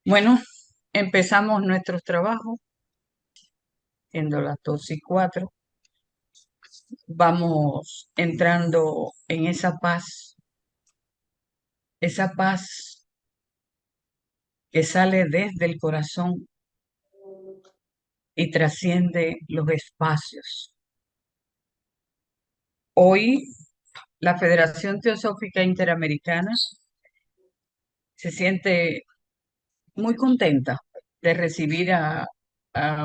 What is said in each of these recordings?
Bueno, empezamos nuestros trabajos, siendo las 2:04. Vamos entrando en esa paz que sale desde el corazón y trasciende los espacios. Hoy, la Federación Teosófica Interamericana se siente muy contenta de recibir a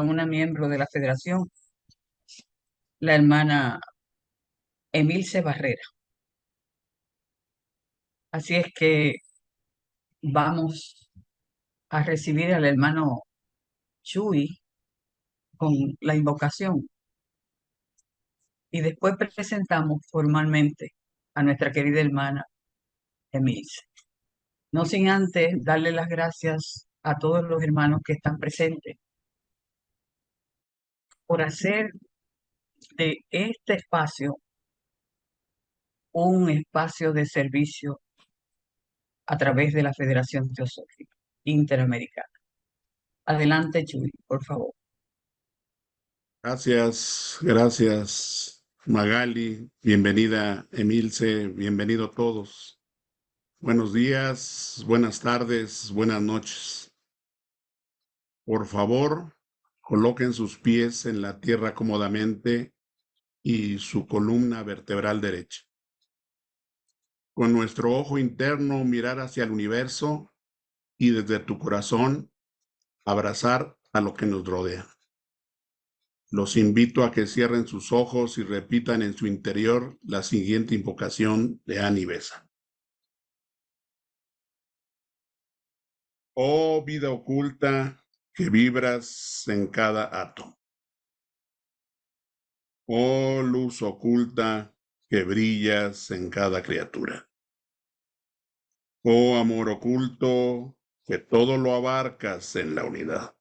una miembro de la federación, la hermana Emilce Barrera. Así es que vamos a recibir al hermano Chuy con la invocación y después presentamos formalmente a nuestra querida hermana Emilce. No sin antes darle las gracias a todos los hermanos que están presentes por hacer de este espacio un espacio de servicio a través de la Federación Teosófica Interamericana. Adelante, Chuy, por favor. Gracias, Magali, bienvenida, Emilce, bienvenido todos. Buenos días, buenas tardes, buenas noches. Por favor, coloquen sus pies en la tierra cómodamente y su columna vertebral derecha. Con nuestro ojo interno mirar hacia el universo y desde tu corazón abrazar a lo que nos rodea. Los invito a que cierren sus ojos y repitan en su interior la siguiente invocación de Ani Besa. Oh vida oculta que vibras en cada átomo. Oh luz oculta que brillas en cada criatura. Oh amor oculto que todo lo abarcas en la unidad.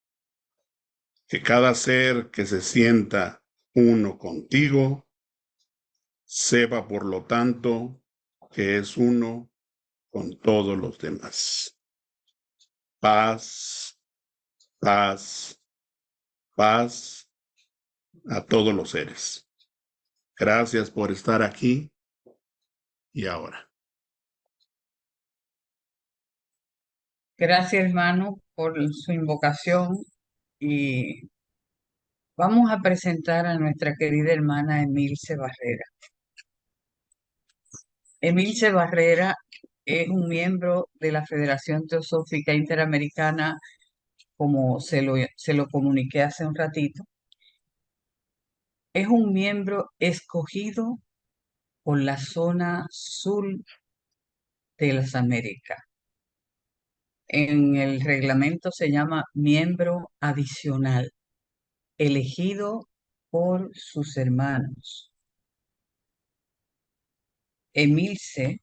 Que cada ser que se sienta uno contigo sepa por lo tanto que es uno con todos los demás. Paz, paz, paz a todos los seres. Gracias por estar aquí y ahora. Gracias, hermano, por su invocación y vamos a presentar a nuestra querida hermana Emilce Barrera. Emilce Barrera es un miembro de la Federación Teosófica Interamericana, como se lo comuniqué hace un ratito. Es un miembro escogido por la zona sur de las Américas. En el reglamento se llama miembro adicional, elegido por sus hermanos. Emilce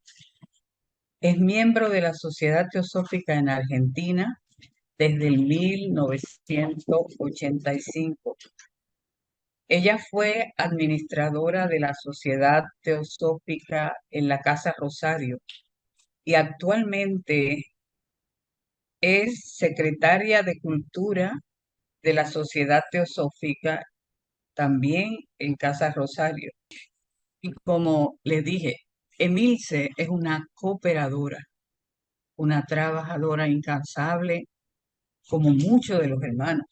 es miembro de la Sociedad Teosófica en Argentina desde el 1985. Ella fue administradora de la Sociedad Teosófica en la Casa Rosario y actualmente es secretaria de Cultura de la Sociedad Teosófica también en Casa Rosario. Y como les dije, Emilce es una cooperadora, una trabajadora incansable, como muchos de los hermanos,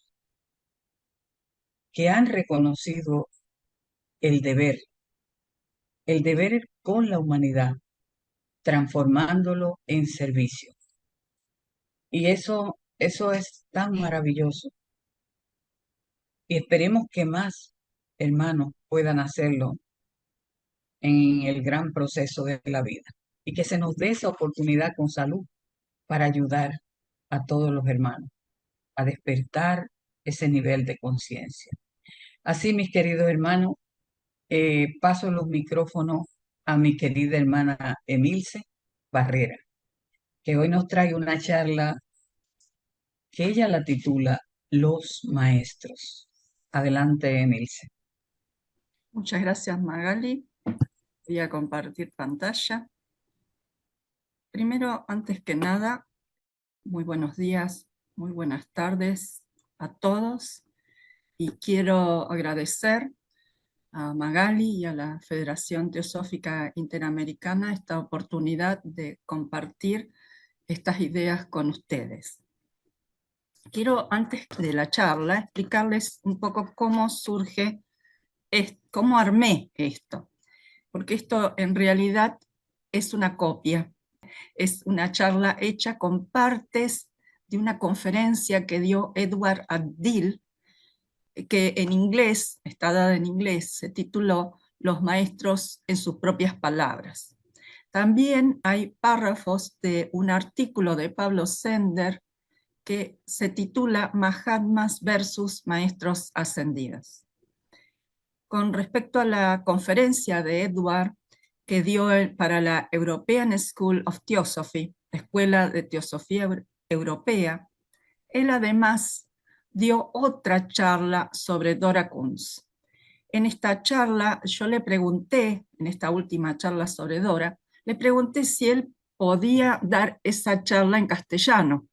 que han reconocido el deber con la humanidad, transformándolo en servicio. Y eso es tan maravilloso. Y esperemos que más hermanos puedan hacerlo en el gran proceso de la vida. Y que se nos dé esa oportunidad con salud para ayudar a todos los hermanos a despertar ese nivel de conciencia. Así, mis queridos hermanos, paso los micrófonos a mi querida hermana Emilce Barrera, que hoy nos trae una charla que ella la titula Los Maestros. Adelante, Emilce. Muchas gracias, Magali. Voy a compartir pantalla. Primero, antes que nada, muy buenos días Muy buenas tardes a todos y quiero agradecer a Magali y a la Federación Teosófica Interamericana esta oportunidad de compartir estas ideas con ustedes. Quiero, antes de la charla, explicarles un poco cómo surge, cómo armé esto, porque esto en realidad es una copia. Es una charla hecha con partes de una conferencia que dio Edward Abdil, que en inglés, está dada en inglés, se tituló Los maestros en sus propias palabras. También hay párrafos de un artículo de Pablo Sender que se titula Mahatmas versus Maestros Ascendidos. Con respecto a la conferencia de Edward, que dio para la European School of Theosophy, Escuela de Teosofía Europea, él además dio otra charla sobre Dora Kunz. En esta charla yo le pregunté, en esta última charla sobre Dora, le pregunté si él podía dar esa charla en castellano,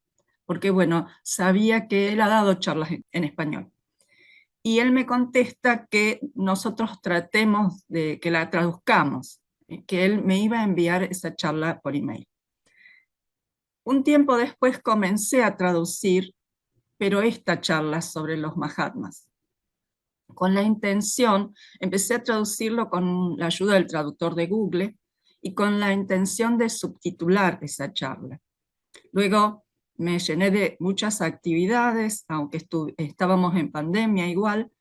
porque bueno, sabía que él ha dado charlas en español. Y él me contesta que nosotros tratemos de que la traduzcamos, que él me iba a enviar esa charla por email. Un tiempo después comencé a traducir, pero esta charla sobre los Mahatmas. Con la intención, empecé a traducirlo con la ayuda del traductor de Google y con la intención de subtitular esa charla. Luego me llené de muchas actividades, aunque estábamos en pandemia igual,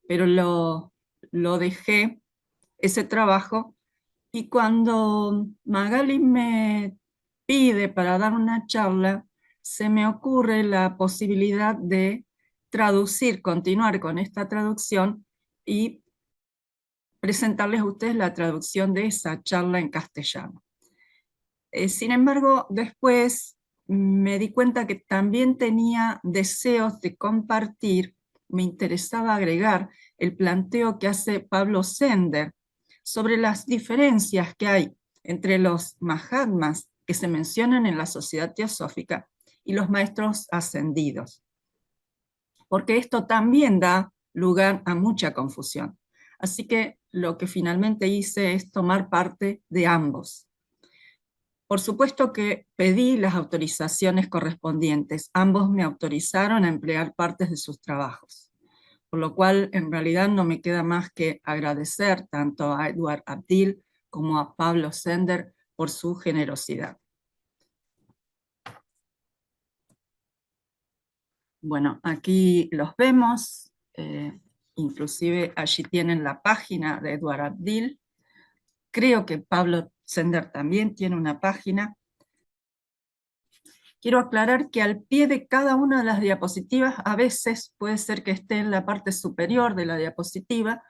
pero lo dejé, ese trabajo, y cuando Magali me pide para dar una charla, se me ocurre la posibilidad de traducir, continuar con esta traducción y presentarles a ustedes la traducción de esa charla en castellano. Sin embargo, después me di cuenta que también tenía deseos de compartir, me interesaba agregar el planteo que hace Pablo Sender sobre las diferencias que hay entre los Mahatmas que se mencionan en la Sociedad Teosófica y los maestros ascendidos, porque esto también da lugar a mucha confusión. Así que lo que finalmente hice es tomar parte de ambos. Por supuesto que pedí las autorizaciones correspondientes. Ambos me autorizaron a emplear partes de sus trabajos, por lo cual en realidad no me queda más que agradecer tanto a Edward Abdil como a Pablo Sender por su generosidad. Bueno, aquí los vemos, inclusive allí tienen la página de Edward Abdil. Creo que Pablo Sender también tiene una página. Quiero aclarar que al pie de cada una de las diapositivas, a veces puede ser que esté en la parte superior de la diapositiva,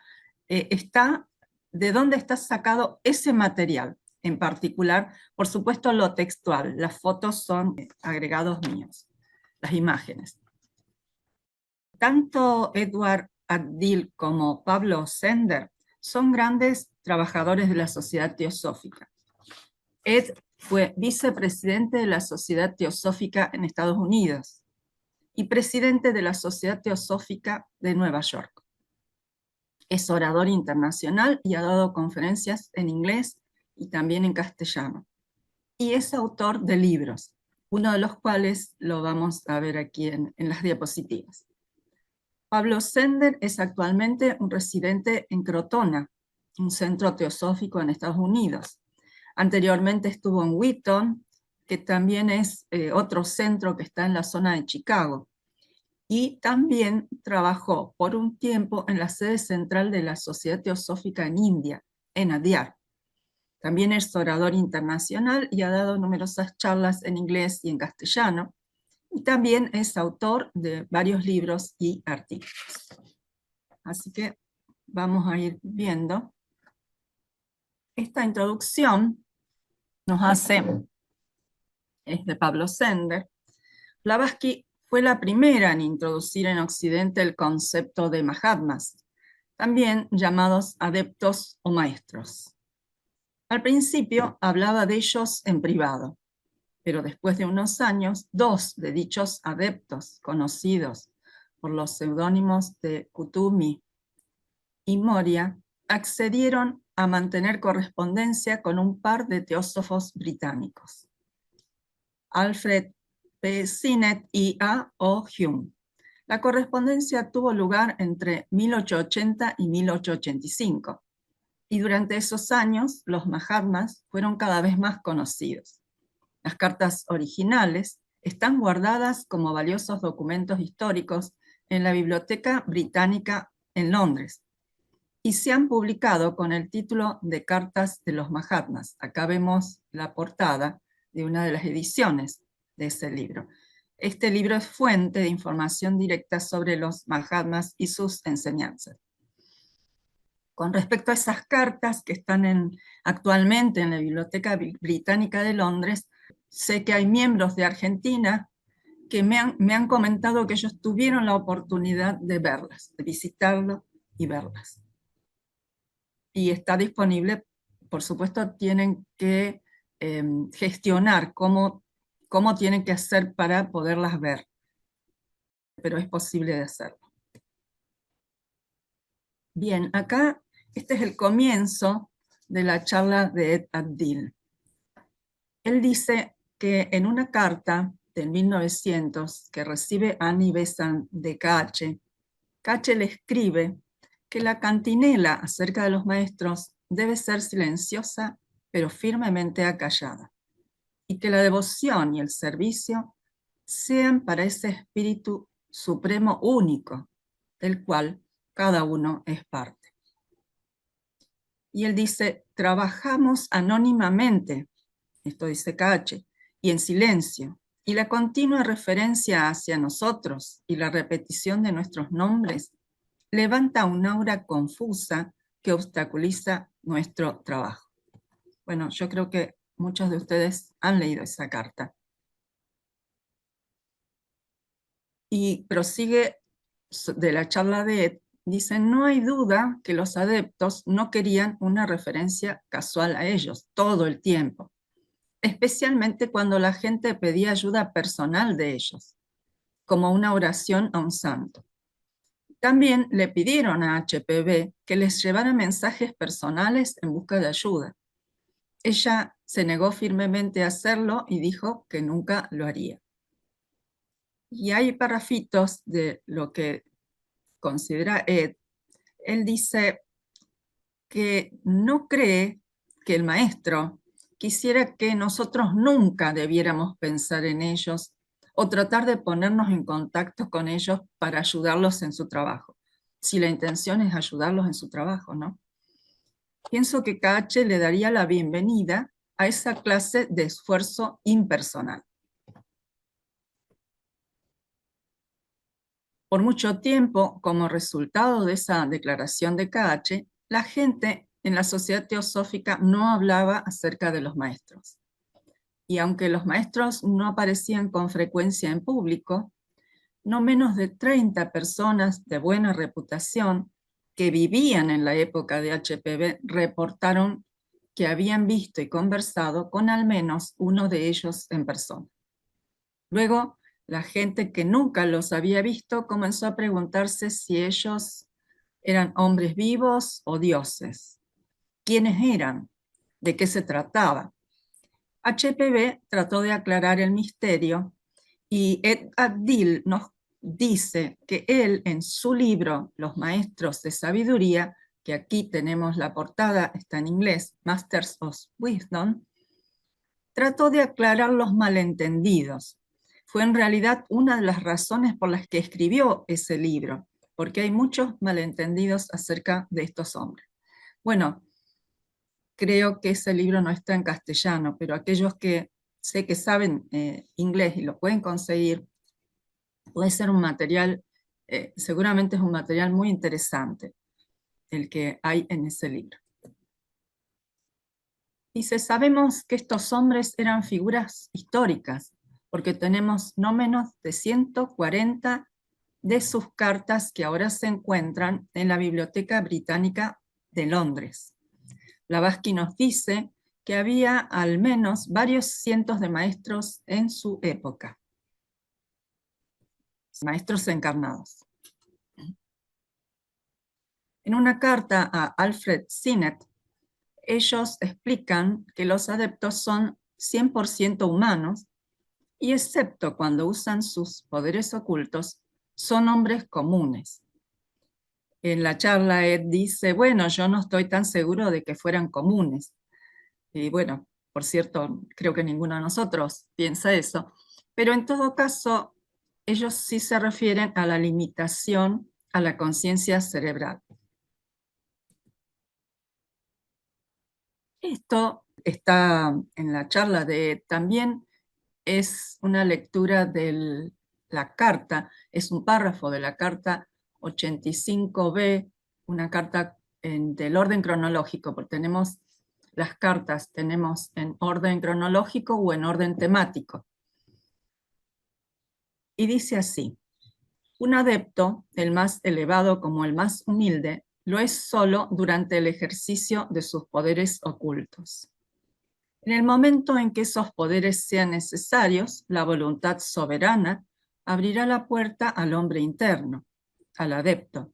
está de dónde está sacado ese material en particular, por supuesto lo textual, las fotos son agregados míos, las imágenes. Tanto Edward Abdil como Pablo Sender son grandes trabajadores de la Sociedad Teosófica. Ed fue vicepresidente de la Sociedad Teosófica en Estados Unidos y presidente de la Sociedad Teosófica de Nueva York. Es orador internacional y ha dado conferencias en inglés y también en castellano. Y es autor de libros, uno de los cuales lo vamos a ver aquí en las diapositivas. Pablo Sender es actualmente un residente en Crotona, un centro teosófico en Estados Unidos. Anteriormente estuvo en Wheaton, que también es otro centro que está en la zona de Chicago. Y también trabajó por un tiempo en la sede central de la Sociedad Teosófica en India, en Adyar. También es orador internacional y ha dado numerosas charlas en inglés y en castellano. Y también es autor de varios libros y artículos. Así que vamos a ir viendo. Esta introducción nos hace, es de Pablo Sender. Blavatsky fue la primera en introducir en Occidente el concepto de Mahatmas, también llamados adeptos o maestros. Al principio hablaba de ellos en privado, pero después de unos años, 2 de dichos adeptos, conocidos por los seudónimos de Kutumi y Moria, accedieron a mantener correspondencia con un par de teósofos británicos, Alfred P. Sinnett y A. O. Hume. La correspondencia tuvo lugar entre 1880 y 1885, y durante esos años los Mahatmas fueron cada vez más conocidos. Las cartas originales están guardadas como valiosos documentos históricos en la Biblioteca Británica en Londres y se han publicado con el título de Cartas de los Mahatmas. Acá vemos la portada de una de las ediciones de ese libro. Este libro es fuente de información directa sobre los Mahatmas y sus enseñanzas. Con respecto a esas cartas que están actualmente en la Biblioteca Británica de Londres, sé que hay miembros de Argentina que me han comentado que ellos tuvieron la oportunidad de verlas, de visitarlo y verlas. Y está disponible, por supuesto, tienen que gestionar cómo tienen que hacer para poderlas ver, pero es posible de hacerlo. Bien, acá este es el comienzo de la charla de Ed Abdil. Él dice que en una carta de 1900 que recibe Annie Besant de Cache, Cache le escribe que la cantinela acerca de los maestros debe ser silenciosa pero firmemente acallada, y que la devoción y el servicio sean para ese espíritu supremo único, del cual cada uno es parte. Y él dice, trabajamos anónimamente, esto dice Cache, y en silencio, y la continua referencia hacia nosotros y la repetición de nuestros nombres levanta un aura confusa que obstaculiza nuestro trabajo. Bueno, yo creo que muchos de ustedes han leído esa carta. Y prosigue de la charla de Ed, dice, no hay duda que los adeptos no querían una referencia casual a ellos todo el tiempo, especialmente cuando la gente pedía ayuda personal de ellos, como una oración a un santo. También le pidieron a HPB que les llevara mensajes personales en busca de ayuda. Ella se negó firmemente a hacerlo y dijo que nunca lo haría. Y hay parrafitos de lo que considera Ed. Él dice que no cree que el maestro quisiera que nosotros nunca debiéramos pensar en ellos o tratar de ponernos en contacto con ellos para ayudarlos en su trabajo, si la intención es ayudarlos en su trabajo, ¿no? Pienso que KH le daría la bienvenida a esa clase de esfuerzo impersonal. Por mucho tiempo, como resultado de esa declaración de KH, la gente en la sociedad teosófica no hablaba acerca de los maestros. Y aunque los maestros no aparecían con frecuencia en público, no menos de 30 personas de buena reputación que vivían en la época de HPB reportaron que habían visto y conversado con al menos uno de ellos en persona. Luego, la gente que nunca los había visto comenzó a preguntarse si ellos eran hombres vivos o dioses. ¿Quiénes eran? ¿De qué se trataba? HPB trató de aclarar el misterio y Ed Abdil nos dice que él en su libro Los Maestros de Sabiduría, que aquí tenemos la portada, está en inglés, Masters of Wisdom, trató de aclarar los malentendidos. Fue en realidad una de las razones por las que escribió ese libro, porque hay muchos malentendidos acerca de estos hombres. Bueno, creo que ese libro no está en castellano, pero aquellos que sé que saben inglés y lo pueden conseguir, puede ser un material, seguramente es un material muy interesante el que hay en ese libro. Dice, sabemos que estos hombres eran figuras históricas, porque tenemos no menos de 140 de sus cartas que ahora se encuentran en la Biblioteca Británica de Londres. Blavatsky nos dice que había al menos varios cientos de maestros en su época. Maestros encarnados. En una carta a Alfred Sinnett, ellos explican que los adeptos son 100% humanos y excepto cuando usan sus poderes ocultos, son hombres comunes. En la charla Ed dice, bueno, yo no estoy tan seguro de que fueran comunes. Y bueno, por cierto, creo que ninguno de nosotros piensa eso. Pero en todo caso, ellos sí se refieren a la limitación a la conciencia cerebral. Esto está en la charla de Ed. También es una lectura de la carta, es un párrafo de la carta 85b, una carta del orden cronológico, porque tenemos las cartas, tenemos en orden cronológico o en orden temático. Y dice así: un adepto, el más elevado como el más humilde, lo es solo durante el ejercicio de sus poderes ocultos. En el momento en que esos poderes sean necesarios, la voluntad soberana abrirá la puerta al hombre interno, al adepto,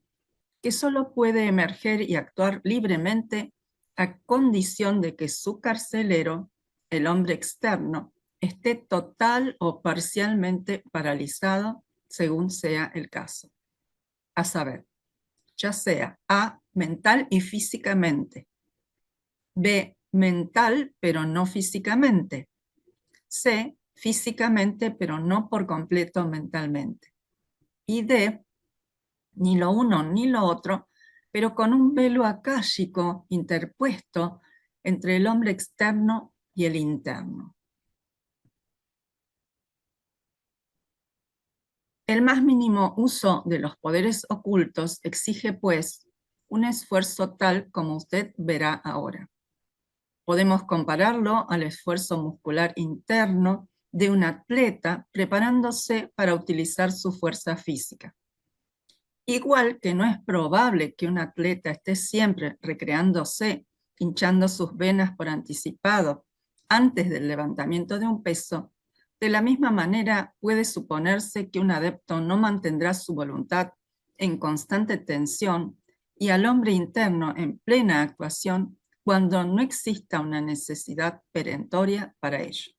que solo puede emerger y actuar libremente a condición de que su carcelero, el hombre externo, esté total o parcialmente paralizado según sea el caso. A saber, ya sea A, mental y físicamente, B, mental pero no físicamente, C, físicamente pero no por completo mentalmente, y D, ni lo uno ni lo otro, pero con un velo akáshico interpuesto entre el hombre externo y el interno. El más mínimo uso de los poderes ocultos exige, pues, un esfuerzo tal como usted verá ahora. Podemos compararlo al esfuerzo muscular interno de un atleta preparándose para utilizar su fuerza física. Igual que no es probable que un atleta esté siempre recreándose, hinchando sus venas por anticipado antes del levantamiento de un peso, de la misma manera puede suponerse que un adepto no mantendrá su voluntad en constante tensión y al hombre interno en plena actuación cuando no exista una necesidad perentoria para ello.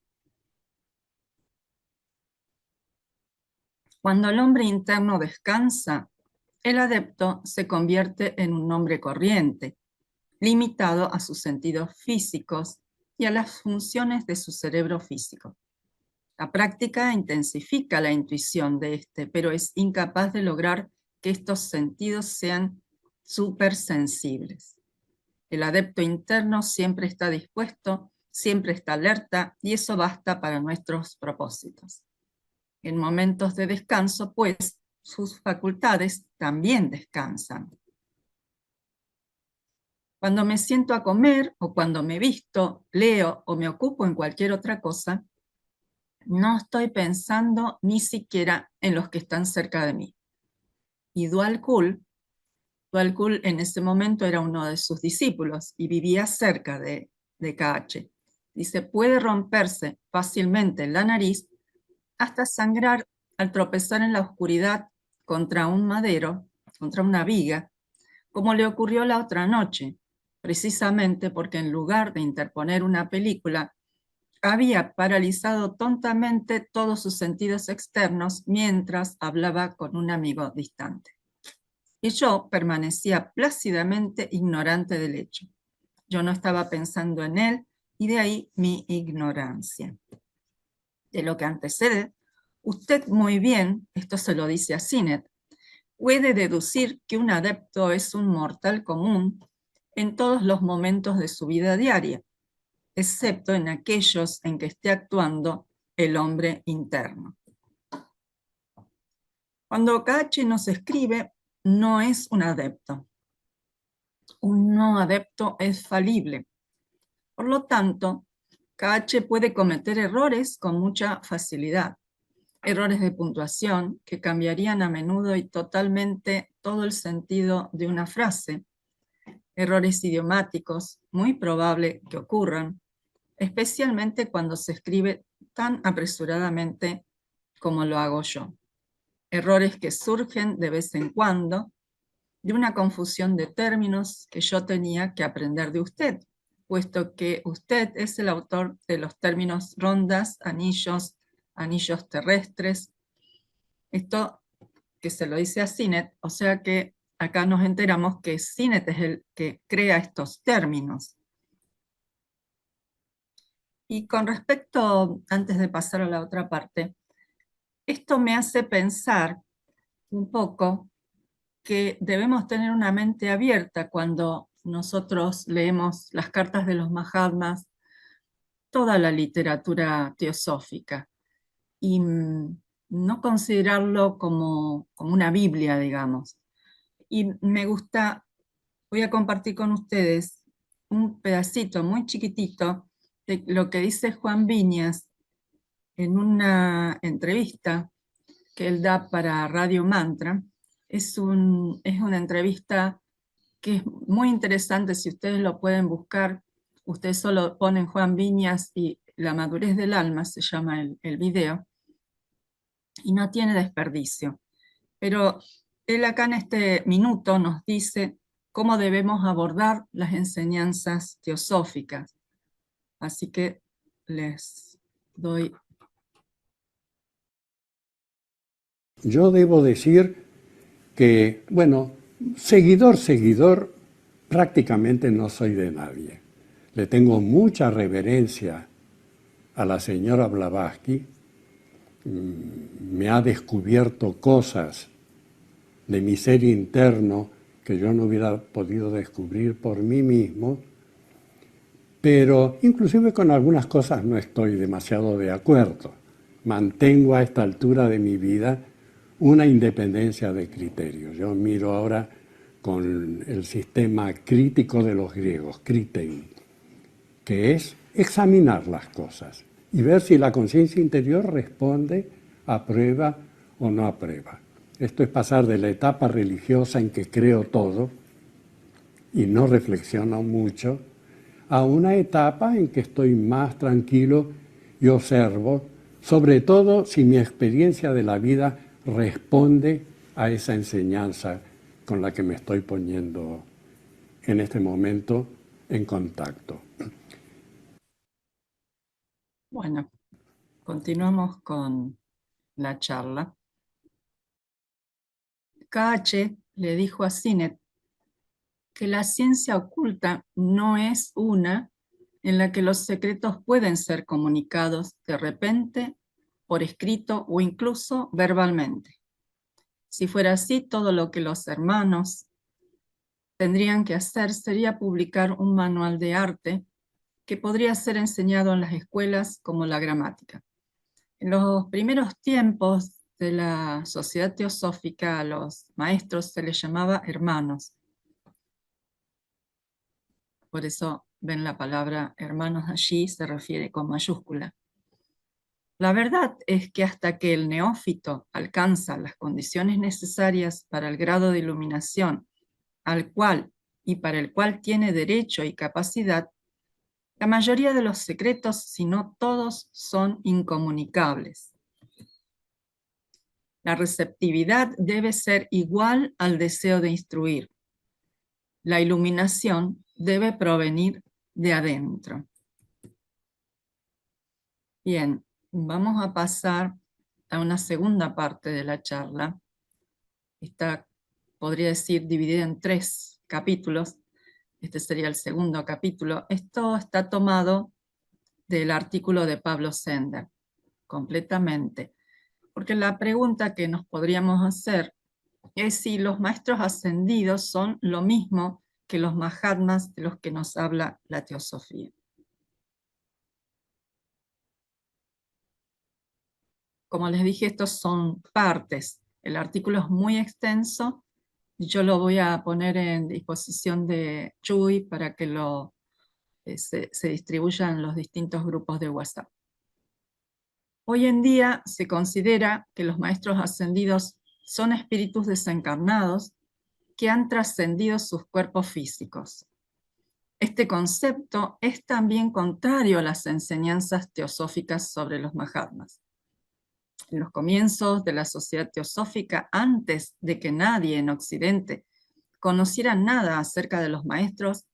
Cuando el hombre interno descansa, el adepto se convierte en un hombre corriente, limitado a sus sentidos físicos y a las funciones de su cerebro físico. La práctica intensifica la intuición de este, pero es incapaz de lograr que estos sentidos sean supersensibles. El adepto interno siempre está dispuesto, siempre está alerta, y eso basta para nuestros propósitos. En momentos de descanso, pues, sus facultades también descansan. Cuando me siento a comer o cuando me visto, leo o me ocupo en cualquier otra cosa, no estoy pensando ni siquiera en los que están cerca de mí. Y Dwalkul en ese momento era uno de sus discípulos y vivía cerca de KH. Dice, puede romperse fácilmente la nariz hasta sangrar al tropezar en la oscuridad contra un madero, contra una viga, como le ocurrió la otra noche, precisamente porque en lugar de interponer una película, había paralizado tontamente todos sus sentidos externos mientras hablaba con un amigo distante. Y yo permanecía plácidamente ignorante del hecho. Yo no estaba pensando en él y de ahí mi ignorancia. De lo que antecede, usted muy bien, esto se lo dice a Sinnett, puede deducir que un adepto es un mortal común en todos los momentos de su vida diaria, excepto en aquellos en que esté actuando el hombre interno. Cuando KH nos escribe, no es un adepto. Un no adepto es falible. Por lo tanto, KH puede cometer errores con mucha facilidad. Errores de puntuación que cambiarían a menudo y totalmente todo el sentido de una frase. Errores idiomáticos, muy probable que ocurran, especialmente cuando se escribe tan apresuradamente como lo hago yo. Errores que surgen de vez en cuando de una confusión de términos que yo tenía que aprender de usted, puesto que usted es el autor de los términos rondas, anillos, anillos terrestres. Esto que se lo dice a Sinet, o sea que acá nos enteramos que Sinet es el que crea estos términos. Y con respecto, antes de pasar a la otra parte, esto me hace pensar un poco que debemos tener una mente abierta cuando nosotros leemos las cartas de los Mahatmas, toda la literatura teosófica, y no considerarlo como una Biblia, digamos. Y me gusta, voy a compartir con ustedes un pedacito muy chiquitito de lo que dice Juan Viñas en una entrevista que él da para Radio Mantra. Es una entrevista que es muy interesante, si ustedes lo pueden buscar. Ustedes solo ponen Juan Viñas y La madurez del alma, se llama el video, y no tiene desperdicio. Pero él acá en este minuto nos dice cómo debemos abordar las enseñanzas teosóficas. Así que les doy. Yo debo decir que, bueno, seguidor, prácticamente no soy de nadie. Le tengo mucha reverencia a la señora Blavatsky. Me ha descubierto cosas de mi ser interno que yo no hubiera podido descubrir por mí mismo, pero inclusive con algunas cosas no estoy demasiado de acuerdo. Mantengo a esta altura de mi vida una independencia de criterio. Yo miro ahora con el sistema crítico de los griegos, kritein, que es examinar las cosas y ver si la conciencia interior responde, aprueba o no aprueba. Esto es pasar de la etapa religiosa en que creo todo y no reflexiono mucho, a una etapa en que estoy más tranquilo y observo, sobre todo si mi experiencia de la vida responde a esa enseñanza con la que me estoy poniendo en este momento en contacto. Bueno, continuamos con la charla. KH le dijo a Sinet que la ciencia oculta no es una en la que los secretos pueden ser comunicados de repente, por escrito o incluso verbalmente. Si fuera así, todo lo que los hermanos tendrían que hacer sería publicar un manual de arte que podría ser enseñado en las escuelas como la gramática. En los primeros tiempos de la sociedad teosófica, a los maestros se les llamaba hermanos. Por eso ven la palabra hermanos allí, se refiere con mayúscula. La verdad es que hasta que el neófito alcanza las condiciones necesarias para el grado de iluminación al cual y para el cual tiene derecho y capacidad, la mayoría de los secretos, si no todos, son incomunicables. La receptividad debe ser igual al deseo de instruir. La iluminación debe provenir de adentro. Bien, vamos a pasar a una segunda parte de la charla. Está, podría decir, dividida en 3 capítulos. Este sería el segundo capítulo. Esto está tomado del artículo de Pablo Sender, completamente. Porque la pregunta que nos podríamos hacer es si los maestros ascendidos son lo mismo que los Mahatmas de los que nos habla la teosofía. Como les dije, estos son partes. El artículo es muy extenso y yo lo voy a poner en disposición de Chuy para que se distribuya en los distintos grupos de WhatsApp. Hoy en día se considera que los maestros ascendidos son espíritus desencarnados que han trascendido sus cuerpos físicos. Este concepto es también contrario a las enseñanzas teosóficas sobre los Mahatmas. En los comienzos de la sociedad teosófica, antes de que nadie en Occidente conociera nada acerca de los maestros,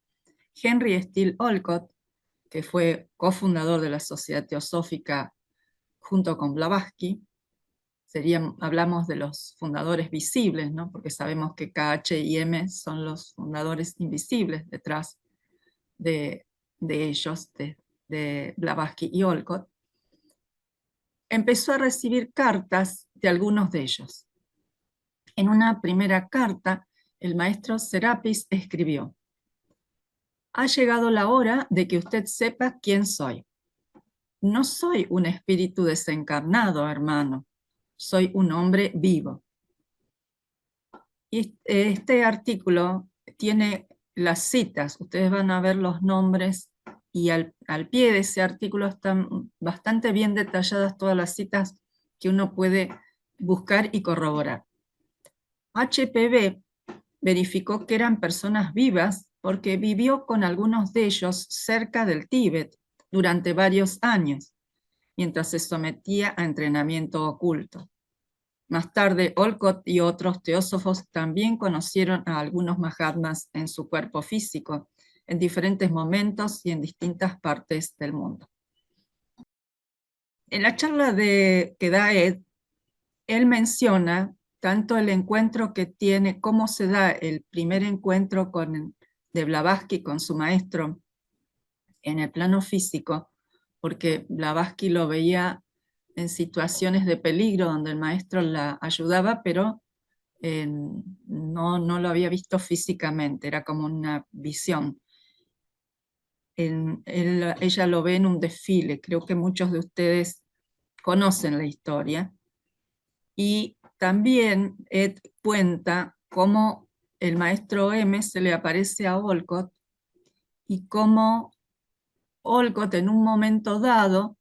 Henry Steele Olcott, que fue cofundador de la Sociedad Teosófica junto con Blavatsky, hablamos de los fundadores visibles, ¿no? Porque sabemos que KH y M son los fundadores invisibles detrás de ellos, de Blavatsky y Olcott, empezó a recibir cartas de algunos de ellos. En una primera carta, el maestro Serapis escribió: «Ha llegado la hora de que usted sepa quién soy. No soy un espíritu desencarnado, hermano. Soy un hombre vivo». Y este artículo tiene las citas. Ustedes van a ver los nombres y al pie de ese artículo están bastante bien detalladas todas las citas que uno puede buscar y corroborar. HPB verificó que eran personas vivas porque vivió con algunos de ellos cerca del Tíbet durante varios años, mientras se sometía a entrenamiento oculto. Más tarde, Olcott y otros teósofos también conocieron a algunos Mahatmas en su cuerpo físico, en diferentes momentos y en distintas partes del mundo. En la charla que da Ed, él menciona tanto el encuentro que tiene, cómo se da el primer encuentro de Blavatsky con su maestro en el plano físico, porque Blavatsky lo veía en situaciones de peligro donde el maestro la ayudaba, pero no lo había visto físicamente, era como una visión. Ella lo ve en un desfile, creo que muchos de ustedes conocen la historia. Y también Ed cuenta cómo el maestro M se le aparece a Olcott y cómo Olcott en un momento dado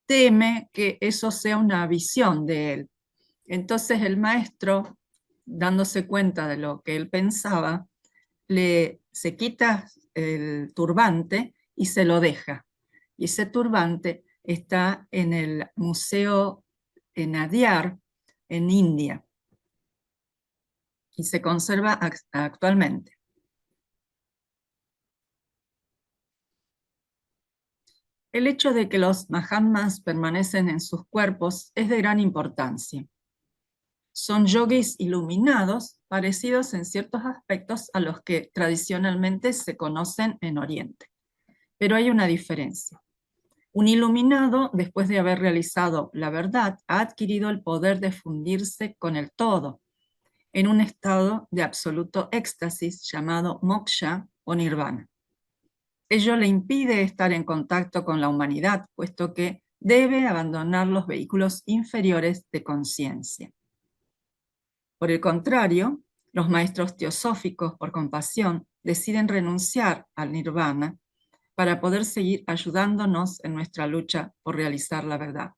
teme que eso sea una visión de él. Entonces el maestro, dándose cuenta de lo que él pensaba, se quita el turbante y se lo deja. Y ese turbante está en el museo en Adyar, en India, y se conserva actualmente. El hecho de que los Mahatmas permanecen en sus cuerpos es de gran importancia. Son yogis iluminados, parecidos en ciertos aspectos a los que tradicionalmente se conocen en Oriente. Pero hay una diferencia. Un iluminado, después de haber realizado la verdad, ha adquirido el poder de fundirse con el todo, en un estado de absoluto éxtasis llamado moksha o nirvana. Ello le impide estar en contacto con la humanidad, puesto que debe abandonar los vehículos inferiores de conciencia. Por el contrario, los maestros teosóficos, por compasión, deciden renunciar al nirvana para poder seguir ayudándonos en nuestra lucha por realizar la verdad.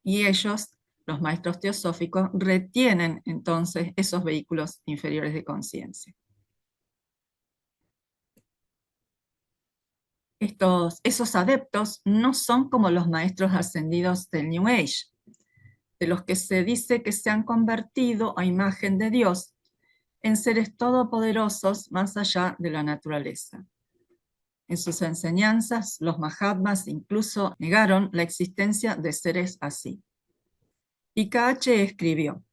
Y ellos, los maestros teosóficos, retienen entonces esos vehículos inferiores de conciencia. Esos adeptos no son como los maestros ascendidos del New Age, de los que se dice que se han convertido a imagen de Dios en seres todopoderosos más allá de la naturaleza. En sus enseñanzas, los Mahatmas incluso negaron la existencia de seres así. Y KH escribió: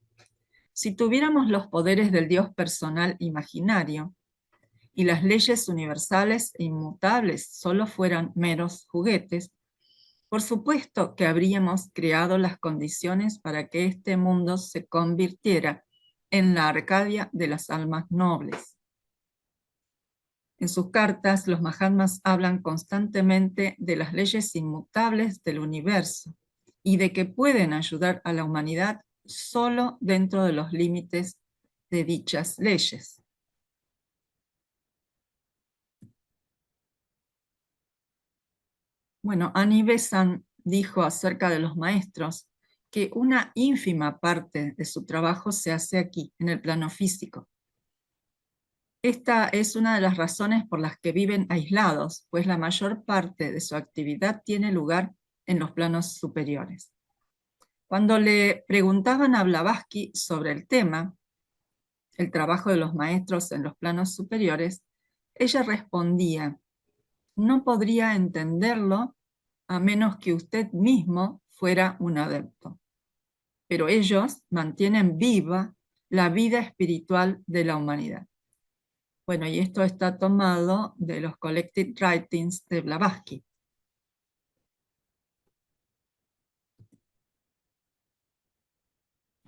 si tuviéramos los poderes del Dios personal imaginario y las leyes universales e inmutables solo fueran meros juguetes, por supuesto que habríamos creado las condiciones para que este mundo se convirtiera en la Arcadia de las almas nobles. En sus cartas, los Mahatmas hablan constantemente de las leyes inmutables del universo y de que pueden ayudar a la humanidad solo dentro de los límites de dichas leyes. Bueno, Annie Besant dijo acerca de los maestros que una ínfima parte de su trabajo se hace aquí, en el plano físico. Esta es una de las razones por las que viven aislados, pues la mayor parte de su actividad tiene lugar en los planos superiores. Cuando le preguntaban a Blavatsky sobre el tema, el trabajo de los maestros en los planos superiores, ella respondía: no podría entenderlo a menos que usted mismo fuera un adepto. Pero ellos mantienen viva la vida espiritual de la humanidad. Bueno, y esto está tomado de los Collected Writings de Blavatsky.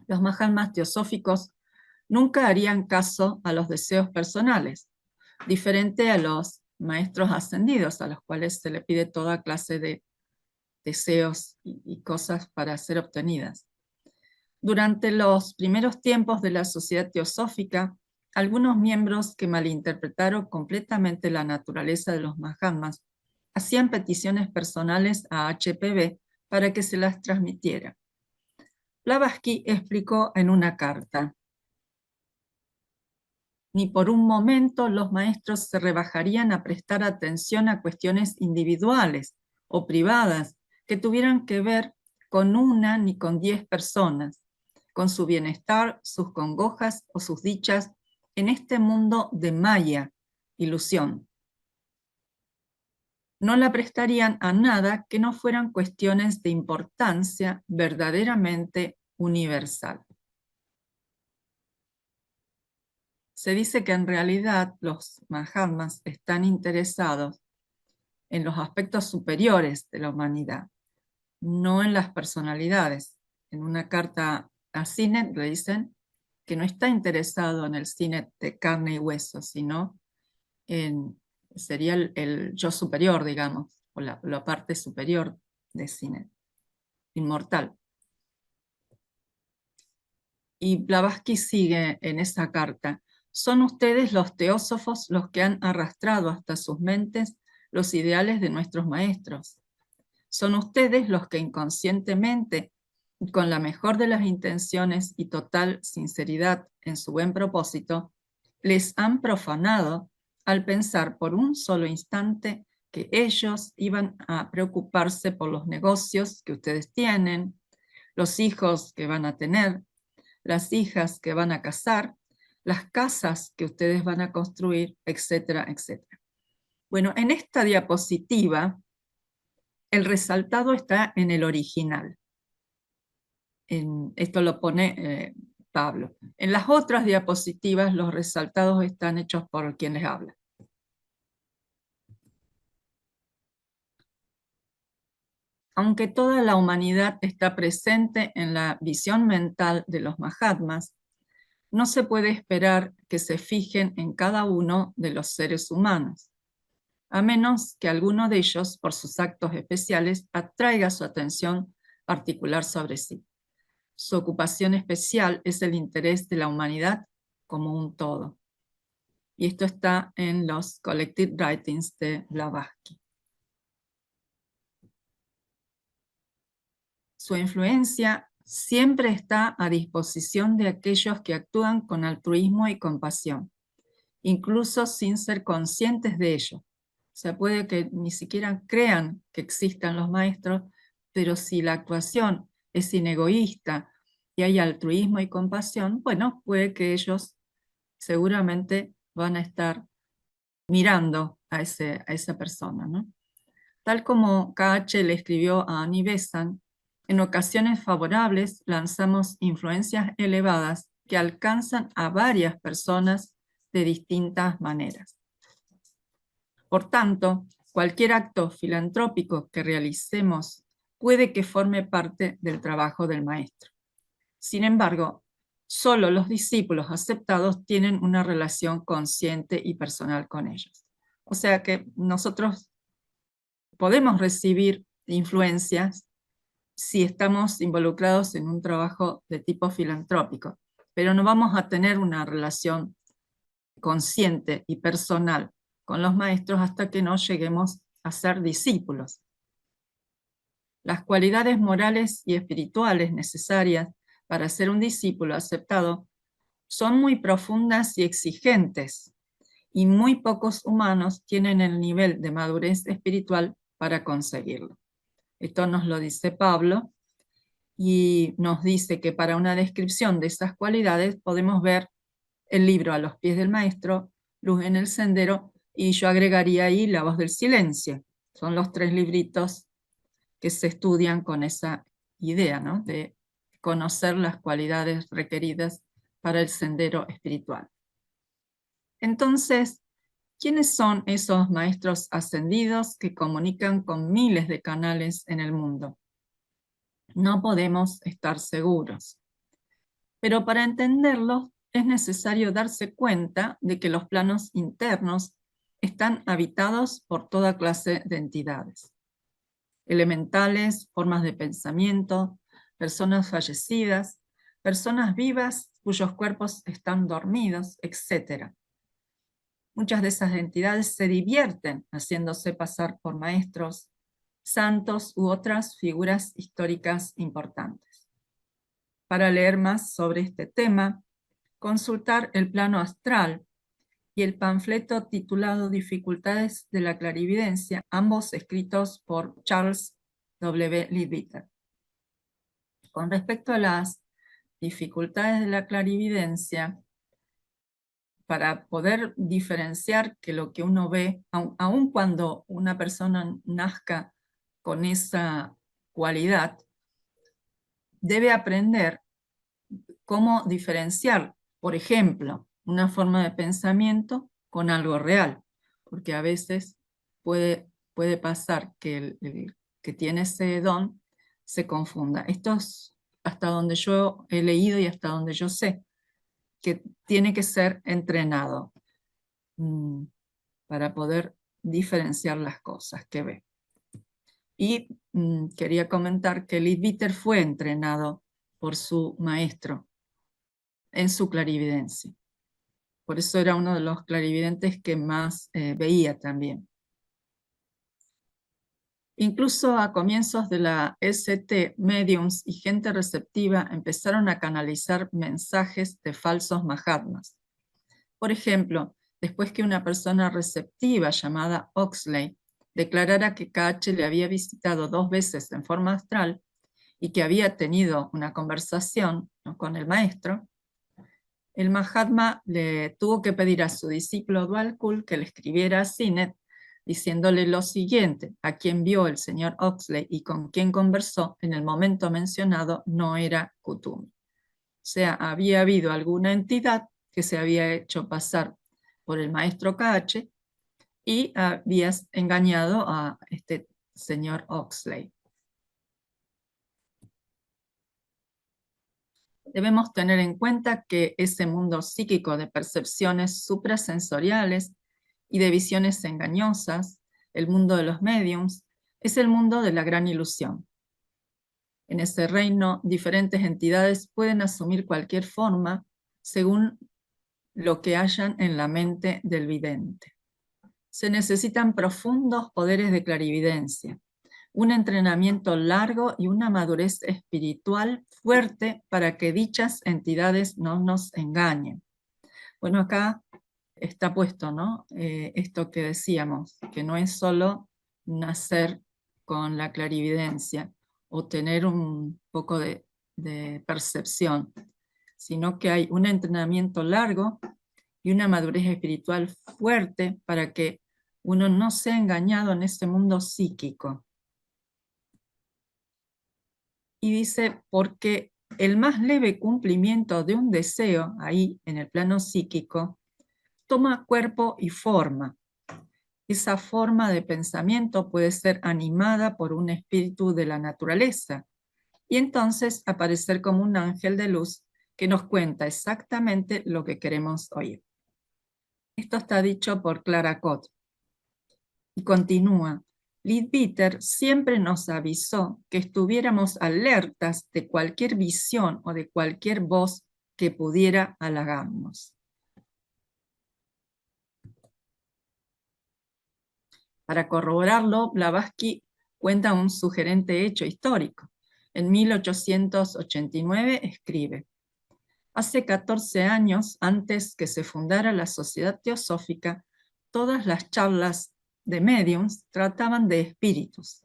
Los Mahatmas teosóficos nunca harían caso a los deseos personales, diferente a los maestros ascendidos, a los cuales se le pide toda clase de deseos y cosas para ser obtenidas. Durante los primeros tiempos de la sociedad teosófica, algunos miembros que malinterpretaron completamente la naturaleza de los Mahatmas hacían peticiones personales a HPB para que se las transmitiera. Blavatsky explicó en una carta: ni por un momento los maestros se rebajarían a prestar atención a cuestiones individuales o privadas que tuvieran que ver con una ni con 10 personas, con su bienestar, sus congojas o sus dichas en este mundo de maya, ilusión. No la prestarían a nada que no fueran cuestiones de importancia verdaderamente universal. Se dice que en realidad los Mahatmas están interesados en los aspectos superiores de la humanidad, no en las personalidades. En una carta a Sinet le dicen que no está interesado en el Sinet de carne y hueso, sino sería el yo superior, digamos, o la parte superior de Sinet, inmortal. Y Blavatsky sigue en esa carta: son ustedes los teósofos los que han arrastrado hasta sus mentes los ideales de nuestros maestros. Son ustedes los que inconscientemente, con la mejor de las intenciones y total sinceridad en su buen propósito, les han profanado al pensar por un solo instante que ellos iban a preocuparse por los negocios que ustedes tienen, los hijos que van a tener, las hijas que van a casar, las casas que ustedes van a construir, etcétera, etcétera. Bueno, en esta diapositiva el resaltado está en el original. Esto lo pone Pablo. En las otras diapositivas los resaltados están hechos por quien les habla. Aunque toda la humanidad está presente en la visión mental de los Mahatmas, no se puede esperar que se fijen en cada uno de los seres humanos, a menos que alguno de ellos, por sus actos especiales, atraiga su atención particular sobre sí. Su ocupación especial es el interés de la humanidad como un todo. Y esto está en los Collected Writings de Blavatsky. Su influencia siempre está a disposición de aquellos que actúan con altruismo y compasión, incluso sin ser conscientes de ello. O sea, puede que ni siquiera crean que existan los maestros, pero si la actuación es sin egoísta y hay altruismo y compasión, bueno, puede que ellos seguramente van a estar mirando a esa persona, ¿no? Tal como KH le escribió a Annie Besant, en ocasiones favorables lanzamos influencias elevadas que alcanzan a varias personas de distintas maneras. Por tanto, cualquier acto filantrópico que realicemos puede que forme parte del trabajo del maestro. Sin embargo, solo los discípulos aceptados tienen una relación consciente y personal con ellos. O sea que nosotros podemos recibir influencias si estamos involucrados en un trabajo de tipo filantrópico, pero no vamos a tener una relación consciente y personal con los maestros hasta que no lleguemos a ser discípulos. Las cualidades morales y espirituales necesarias para ser un discípulo aceptado son muy profundas y exigentes, y muy pocos humanos tienen el nivel de madurez espiritual para conseguirlo. Esto nos lo dice Pablo y nos dice que para una descripción de esas cualidades podemos ver el libro A los pies del maestro, Luz en el sendero, y yo agregaría ahí La voz del silencio. Son los 3 libritos que se estudian con esa idea, ¿no?, de conocer las cualidades requeridas para el sendero espiritual. Entonces, ¿quiénes son esos maestros ascendidos que comunican con miles de canales en el mundo? No podemos estar seguros. Pero para entenderlos es necesario darse cuenta de que los planos internos están habitados por toda clase de entidades. Elementales, formas de pensamiento, personas fallecidas, personas vivas cuyos cuerpos están dormidos, etc. Muchas de esas entidades se divierten haciéndose pasar por maestros, santos u otras figuras históricas importantes. Para leer más sobre este tema, consultar el plano astral y el panfleto titulado Dificultades de la clarividencia, ambos escritos por Charles W. Leadbeater. Con respecto a las dificultades de la clarividencia, para poder diferenciar que lo que uno ve, aun cuando una persona nazca con esa cualidad, debe aprender cómo diferenciar, por ejemplo, una forma de pensamiento con algo real, porque a veces puede pasar que el que tiene ese don se confunda. Esto es hasta donde yo he leído y hasta donde yo sé, que tiene que ser entrenado para poder diferenciar las cosas que ve. Y quería comentar que Leadbeater fue entrenado por su maestro en su clarividencia. Por eso era uno de los clarividentes que más veía también. Incluso a comienzos de la ST, mediums y gente receptiva empezaron a canalizar mensajes de falsos mahatmas. Por ejemplo, después que una persona receptiva llamada Oxley declarara que KH le había visitado 2 veces en forma astral y que había tenido una conversación, ¿no?, con el maestro, el Mahatma le tuvo que pedir a su discípulo Dwalkul que le escribiera a Sinet diciéndole lo siguiente: a quien vio el señor Oxley y con quien conversó en el momento mencionado no era Kutumi. O sea, había habido alguna entidad que se había hecho pasar por el maestro KH y había engañado a este señor Oxley. Debemos tener en cuenta que ese mundo psíquico de percepciones suprasensoriales y de visiones engañosas, el mundo de los médiums, es el mundo de la gran ilusión. En ese reino, diferentes entidades pueden asumir cualquier forma según lo que hayan en la mente del vidente. Se necesitan profundos poderes de clarividencia, un entrenamiento largo y una madurez espiritual fuerte para que dichas entidades no nos engañen. Bueno, acá está puesto, ¿no?, esto que decíamos, que no es solo nacer con la clarividencia o tener un poco de percepción, sino que hay un entrenamiento largo y una madurez espiritual fuerte para que uno no sea engañado en ese mundo psíquico. Y dice, porque el más leve cumplimiento de un deseo, ahí en el plano psíquico, toma cuerpo y forma. Esa forma de pensamiento puede ser animada por un espíritu de la naturaleza y entonces aparecer como un ángel de luz que nos cuenta exactamente lo que queremos oír. Esto está dicho por Clara Cott. Y continúa, Leadbeater siempre nos avisó que estuviéramos alertas de cualquier visión o de cualquier voz que pudiera halagarnos. Para corroborarlo, Blavatsky cuenta un sugerente hecho histórico. En 1889 escribe: Hace 14 años, antes que se fundara la Sociedad Teosófica, todas las charlas de mediums trataban de espíritus.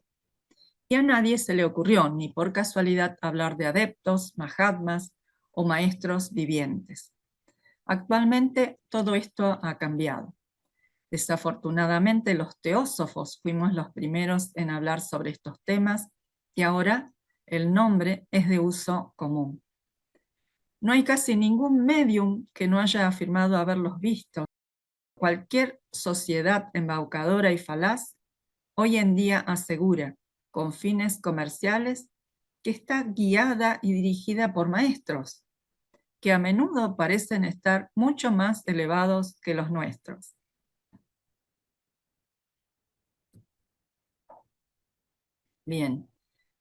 Y a nadie se le ocurrió, ni por casualidad, hablar de adeptos, mahatmas o maestros vivientes. Actualmente todo esto ha cambiado. Desafortunadamente, los teósofos fuimos los primeros en hablar sobre estos temas y ahora el nombre es de uso común. No hay casi ningún medium que no haya afirmado haberlos visto. Cualquier sociedad embaucadora y falaz hoy en día asegura, con fines comerciales, que está guiada y dirigida por maestros, que a menudo parecen estar mucho más elevados que los nuestros. Bien,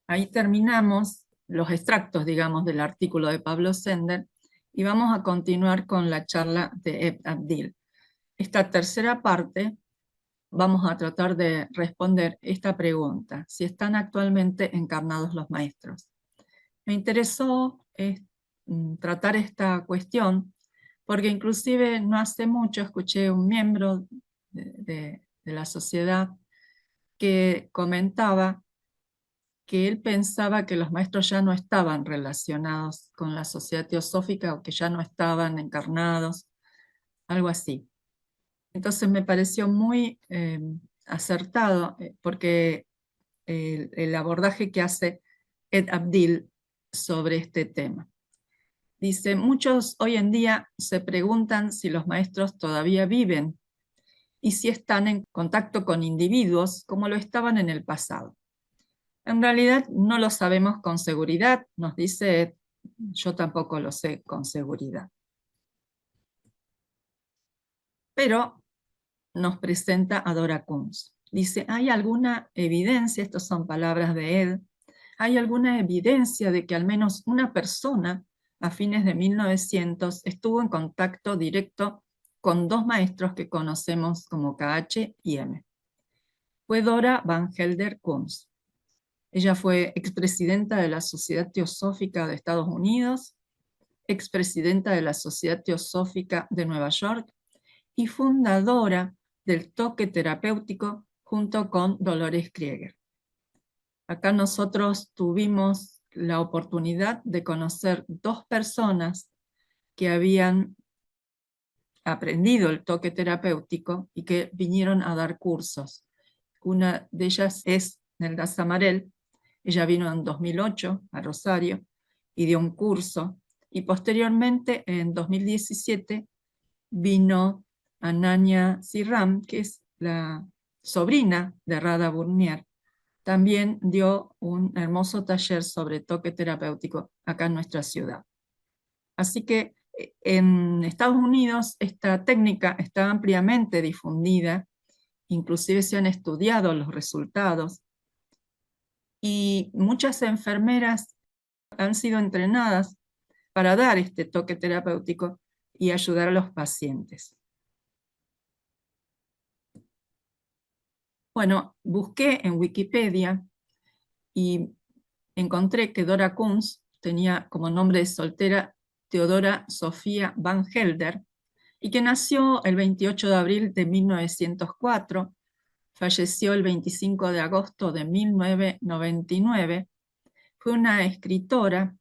ahí terminamos los extractos, digamos, del artículo de Pablo Sender y vamos a continuar con la charla de Ed Abdil. Esta tercera parte vamos a tratar de responder esta pregunta, si están actualmente encarnados los maestros. Me interesó tratar esta cuestión porque inclusive no hace mucho escuché un miembro de la sociedad que comentaba que él pensaba que los maestros ya no estaban relacionados con la sociedad teosófica o que ya no estaban encarnados, algo así. Entonces me pareció muy acertado porque el abordaje que hace Ed Abdil sobre este tema. Dice, muchos hoy en día se preguntan si los maestros todavía viven y si están en contacto con individuos como lo estaban en el pasado. En realidad no lo sabemos con seguridad, nos dice Ed, yo tampoco lo sé con seguridad. Pero nos presenta a Dora Kunz. Dice, ¿hay alguna evidencia, estas son palabras de Ed, hay alguna evidencia de que al menos una persona a fines de 1900 estuvo en contacto directo con dos maestros que conocemos como KH y M? Fue Dora Van Helder Kunz. Ella fue expresidenta de la Sociedad Teosófica de Estados Unidos, expresidenta de la Sociedad Teosófica de Nueva York y fundadora del toque terapéutico junto con Dolores Krieger. Acá nosotros tuvimos la oportunidad de conocer dos personas que habían aprendido el toque terapéutico y que vinieron a dar cursos. Una de ellas es Nelda Samarel. Ella vino en 2008 a Rosario y dio un curso. Y posteriormente, en 2017, vino Ananya Sirram, que es la sobrina de Radha Burnier. También dio un hermoso taller sobre toque terapéutico acá en nuestra ciudad. Así que en Estados Unidos esta técnica está ampliamente difundida, inclusive se han estudiado los resultados, y muchas enfermeras han sido entrenadas para dar este toque terapéutico y ayudar a los pacientes. Bueno, busqué en Wikipedia y encontré que Dora Kunz tenía como nombre de soltera Teodora Sofía Van Helder y que nació el 28 de abril de 1904, falleció el 25 de agosto de 1999, fue una escritora.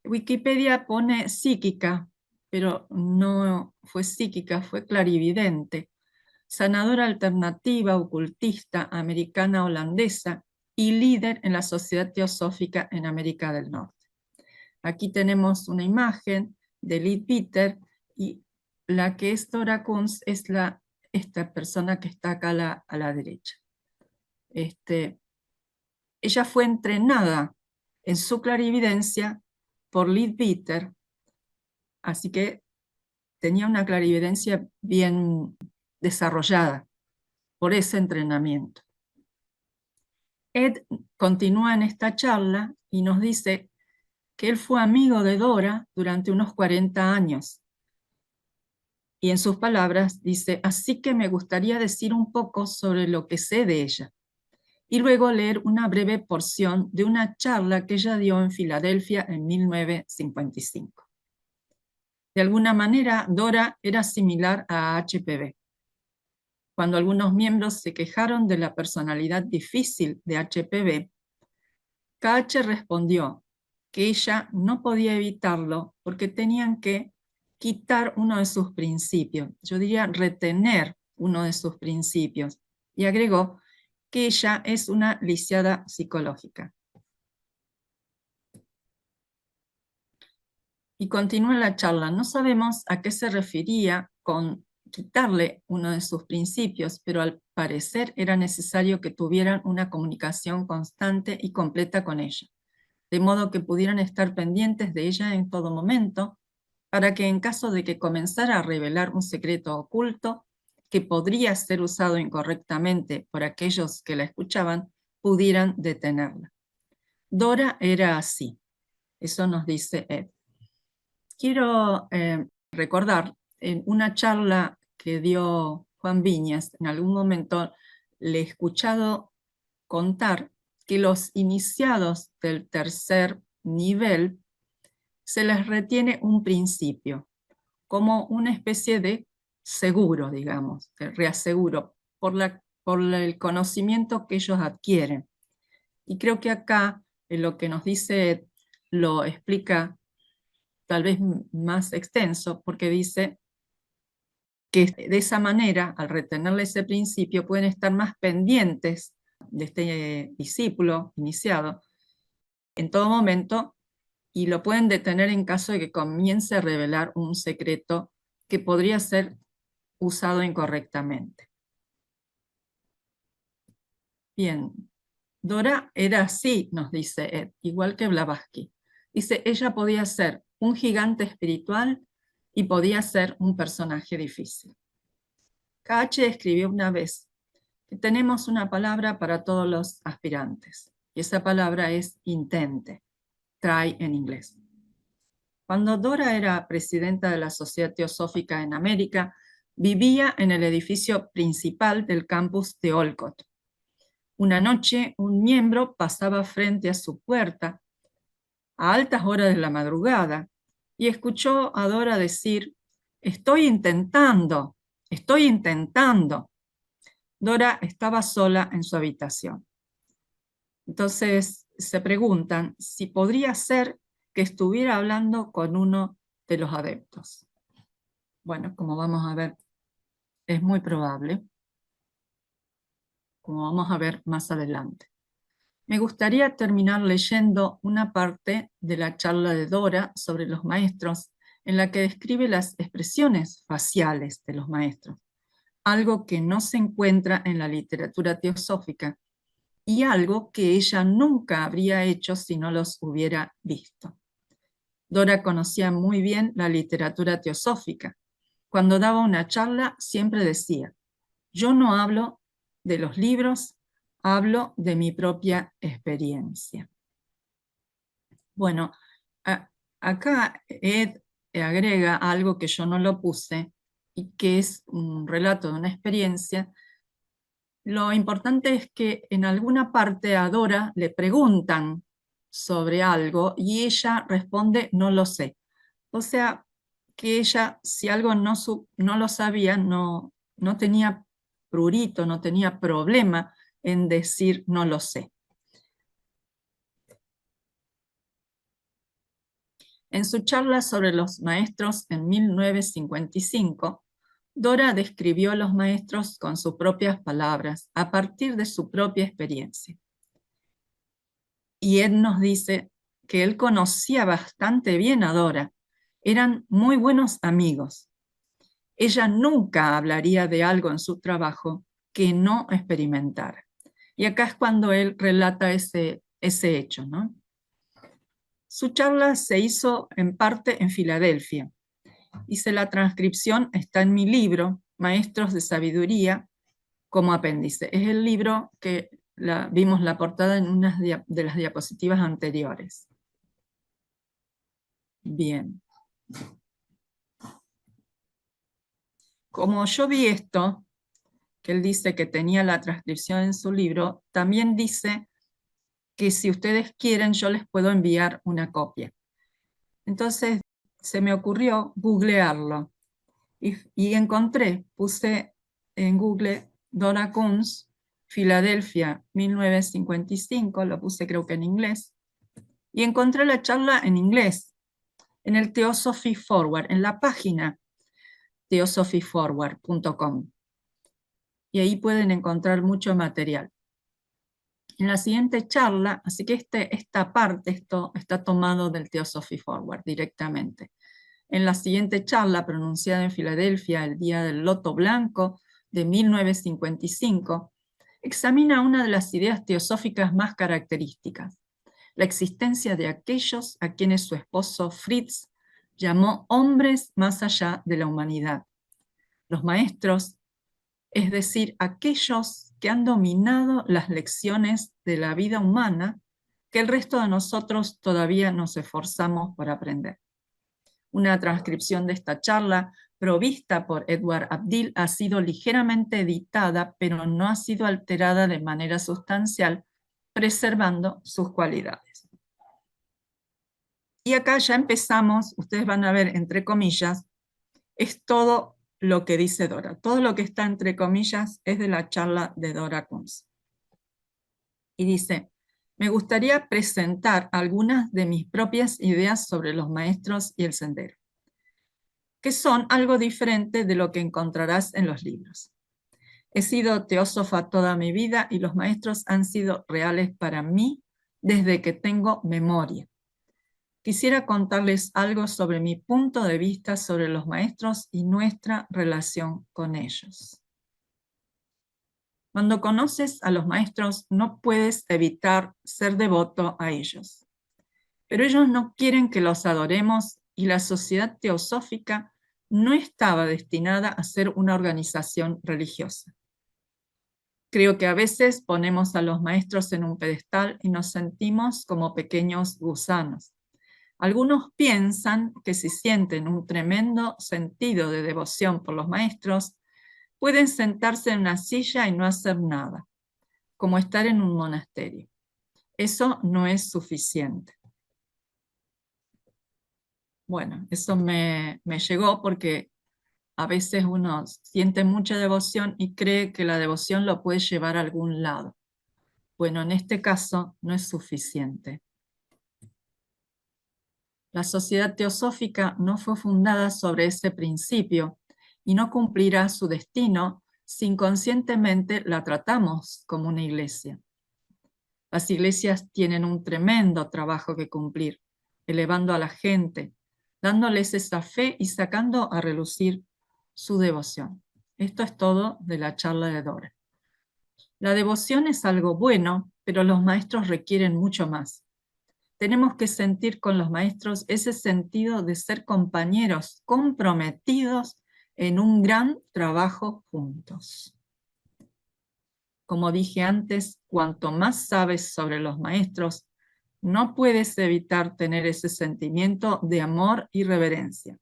Wikipedia pone psíquica, pero no fue psíquica, fue clarividente, sanadora alternativa, ocultista, americana holandesa y líder en la Sociedad Teosófica en América del Norte. Aquí tenemos una imagen de Leadbeater y la que es Dora Kunz es esta persona que está acá a la derecha. Ella fue entrenada en su clarividencia por Leadbeater, así que tenía una clarividencia bien desarrollada por ese entrenamiento. Ed continúa en esta charla y nos dice que él fue amigo de Dora durante unos 40 años. Y en sus palabras dice, así que me gustaría decir un poco sobre lo que sé de ella. Y luego leer una breve porción de una charla que ella dio en Filadelfia en 1955. De alguna manera, Dora era similar a HPV. Cuando algunos miembros se quejaron de la personalidad difícil de HPV, KH respondió que ella no podía evitarlo porque tenían que quitar uno de sus principios, yo diría retener uno de sus principios, y agregó que ella es una lisiada psicológica. Y continúa la charla. No sabemos a qué se refería con quitarle uno de sus principios, pero al parecer era necesario que tuvieran una comunicación constante y completa con ella, de modo que pudieran estar pendientes de ella en todo momento, para que en caso de que comenzara a revelar un secreto oculto que podría ser usado incorrectamente por aquellos que la escuchaban, pudieran detenerla. Dora era así, eso nos dice Ed. Quiero recordar en una charla que dio Juan Viñas, en algún momento le he escuchado contar que los iniciados del tercer nivel se les retiene un principio, como una especie de seguro, digamos, de reaseguro, por el conocimiento que ellos adquieren. Y creo que acá lo que nos dice lo explica tal vez más extenso, porque dice que de esa manera, al retenerle ese principio, pueden estar más pendientes de este discípulo iniciado en todo momento y lo pueden detener en caso de que comience a revelar un secreto que podría ser usado incorrectamente. Bien, Dora era así, nos dice Ed, igual que Blavatsky. Dice, ella podía ser un gigante espiritual y podía ser un personaje difícil. KH escribió una vez que tenemos una palabra para todos los aspirantes, y esa palabra es intente, try en inglés. Cuando Dora era presidenta de la Sociedad Teosófica en América, vivía en el edificio principal del campus de Olcott. Una noche, un miembro pasaba frente a su puerta a altas horas de la madrugada y escuchó a Dora decir, estoy intentando. Dora estaba sola en su habitación. Entonces se preguntan si podría ser que estuviera hablando con uno de los adeptos. Bueno, como vamos a ver, es muy probable, como vamos a ver más adelante. Me gustaría terminar leyendo una parte de la charla de Dora sobre los maestros, en la que describe las expresiones faciales de los maestros, algo que no se encuentra en la literatura teosófica y algo que ella nunca habría hecho si no los hubiera visto. Dora conocía muy bien la literatura teosófica. Cuando daba una charla siempre decía, yo no hablo de los libros, hablo de mi propia experiencia. Bueno, acá Ed agrega algo que yo no lo puse y que es un relato de una experiencia. Lo importante es que en alguna parte a Dora le preguntan sobre algo y ella responde no lo sé. O sea, que ella si algo no lo sabía, no tenía prurito, no tenía problema en decir no lo sé. En su charla sobre los maestros en 1955, Dora describió a los maestros con sus propias palabras, a partir de su propia experiencia. Y él nos dice que él conocía bastante bien a Dora, eran muy buenos amigos. Ella nunca hablaría de algo en su trabajo que no experimentara. Y acá es cuando él relata ese hecho, ¿no? Su charla se hizo en parte en Filadelfia. Hice la transcripción, está en mi libro, Maestros de Sabiduría, como apéndice. Es el libro que vimos la portada en una de las diapositivas anteriores. Bien. Como yo vi esto, que él dice que tenía la transcripción en su libro, también dice que si ustedes quieren yo les puedo enviar una copia. Entonces se me ocurrió googlearlo. Y encontré, puse en Google Dora Kunz, Filadelfia, 1955, lo puse creo que en inglés, y encontré la charla en inglés, en el Theosophy Forward, en la página theosophyforward.com. Y ahí pueden encontrar mucho material. En la siguiente charla, así que esta parte, esto está tomado del Theosophy Forward directamente. En la siguiente charla, pronunciada en Filadelfia el día del Loto Blanco de 1955, examina una de las ideas teosóficas más características, la existencia de aquellos a quienes su esposo Fritz llamó hombres más allá de la humanidad. Los maestros, es decir, aquellos que han dominado las lecciones de la vida humana que el resto de nosotros todavía nos esforzamos por aprender. Una transcripción de esta charla, provista por Edward Abdil, ha sido ligeramente editada, pero no ha sido alterada de manera sustancial, preservando sus cualidades. Y acá ya empezamos, ustedes van a ver entre comillas, es todo lo que dice Dora. Todo lo que está entre comillas es de la charla de Dora Kunz. Y dice, me gustaría presentar algunas de mis propias ideas sobre los maestros y el sendero, que son algo diferente de lo que encontrarás en los libros. He sido teósofa toda mi vida y los maestros han sido reales para mí desde que tengo memoria. Quisiera contarles algo sobre mi punto de vista sobre los maestros y nuestra relación con ellos. Cuando conoces a los maestros, no puedes evitar ser devoto a ellos. Pero ellos no quieren que los adoremos y la sociedad teosófica no estaba destinada a ser una organización religiosa. Creo que a veces ponemos a los maestros en un pedestal y nos sentimos como pequeños gusanos. Algunos piensan que si sienten un tremendo sentido de devoción por los maestros, pueden sentarse en una silla y no hacer nada, como estar en un monasterio. Eso no es suficiente. Bueno, eso me llegó porque a veces uno siente mucha devoción y cree que la devoción lo puede llevar a algún lado. Bueno, en este caso no es suficiente. La sociedad teosófica no fue fundada sobre ese principio y no cumplirá su destino si inconscientemente la tratamos como una iglesia. Las iglesias tienen un tremendo trabajo que cumplir, elevando a la gente, dándoles esa fe y sacando a relucir su devoción. Esto es todo de la charla de Dora. La devoción es algo bueno, pero los maestros requieren mucho más. Tenemos que sentir con los maestros ese sentido de ser compañeros comprometidos en un gran trabajo juntos. Como dije antes, cuanto más sabes sobre los maestros, no puedes evitar tener ese sentimiento de amor y reverencia.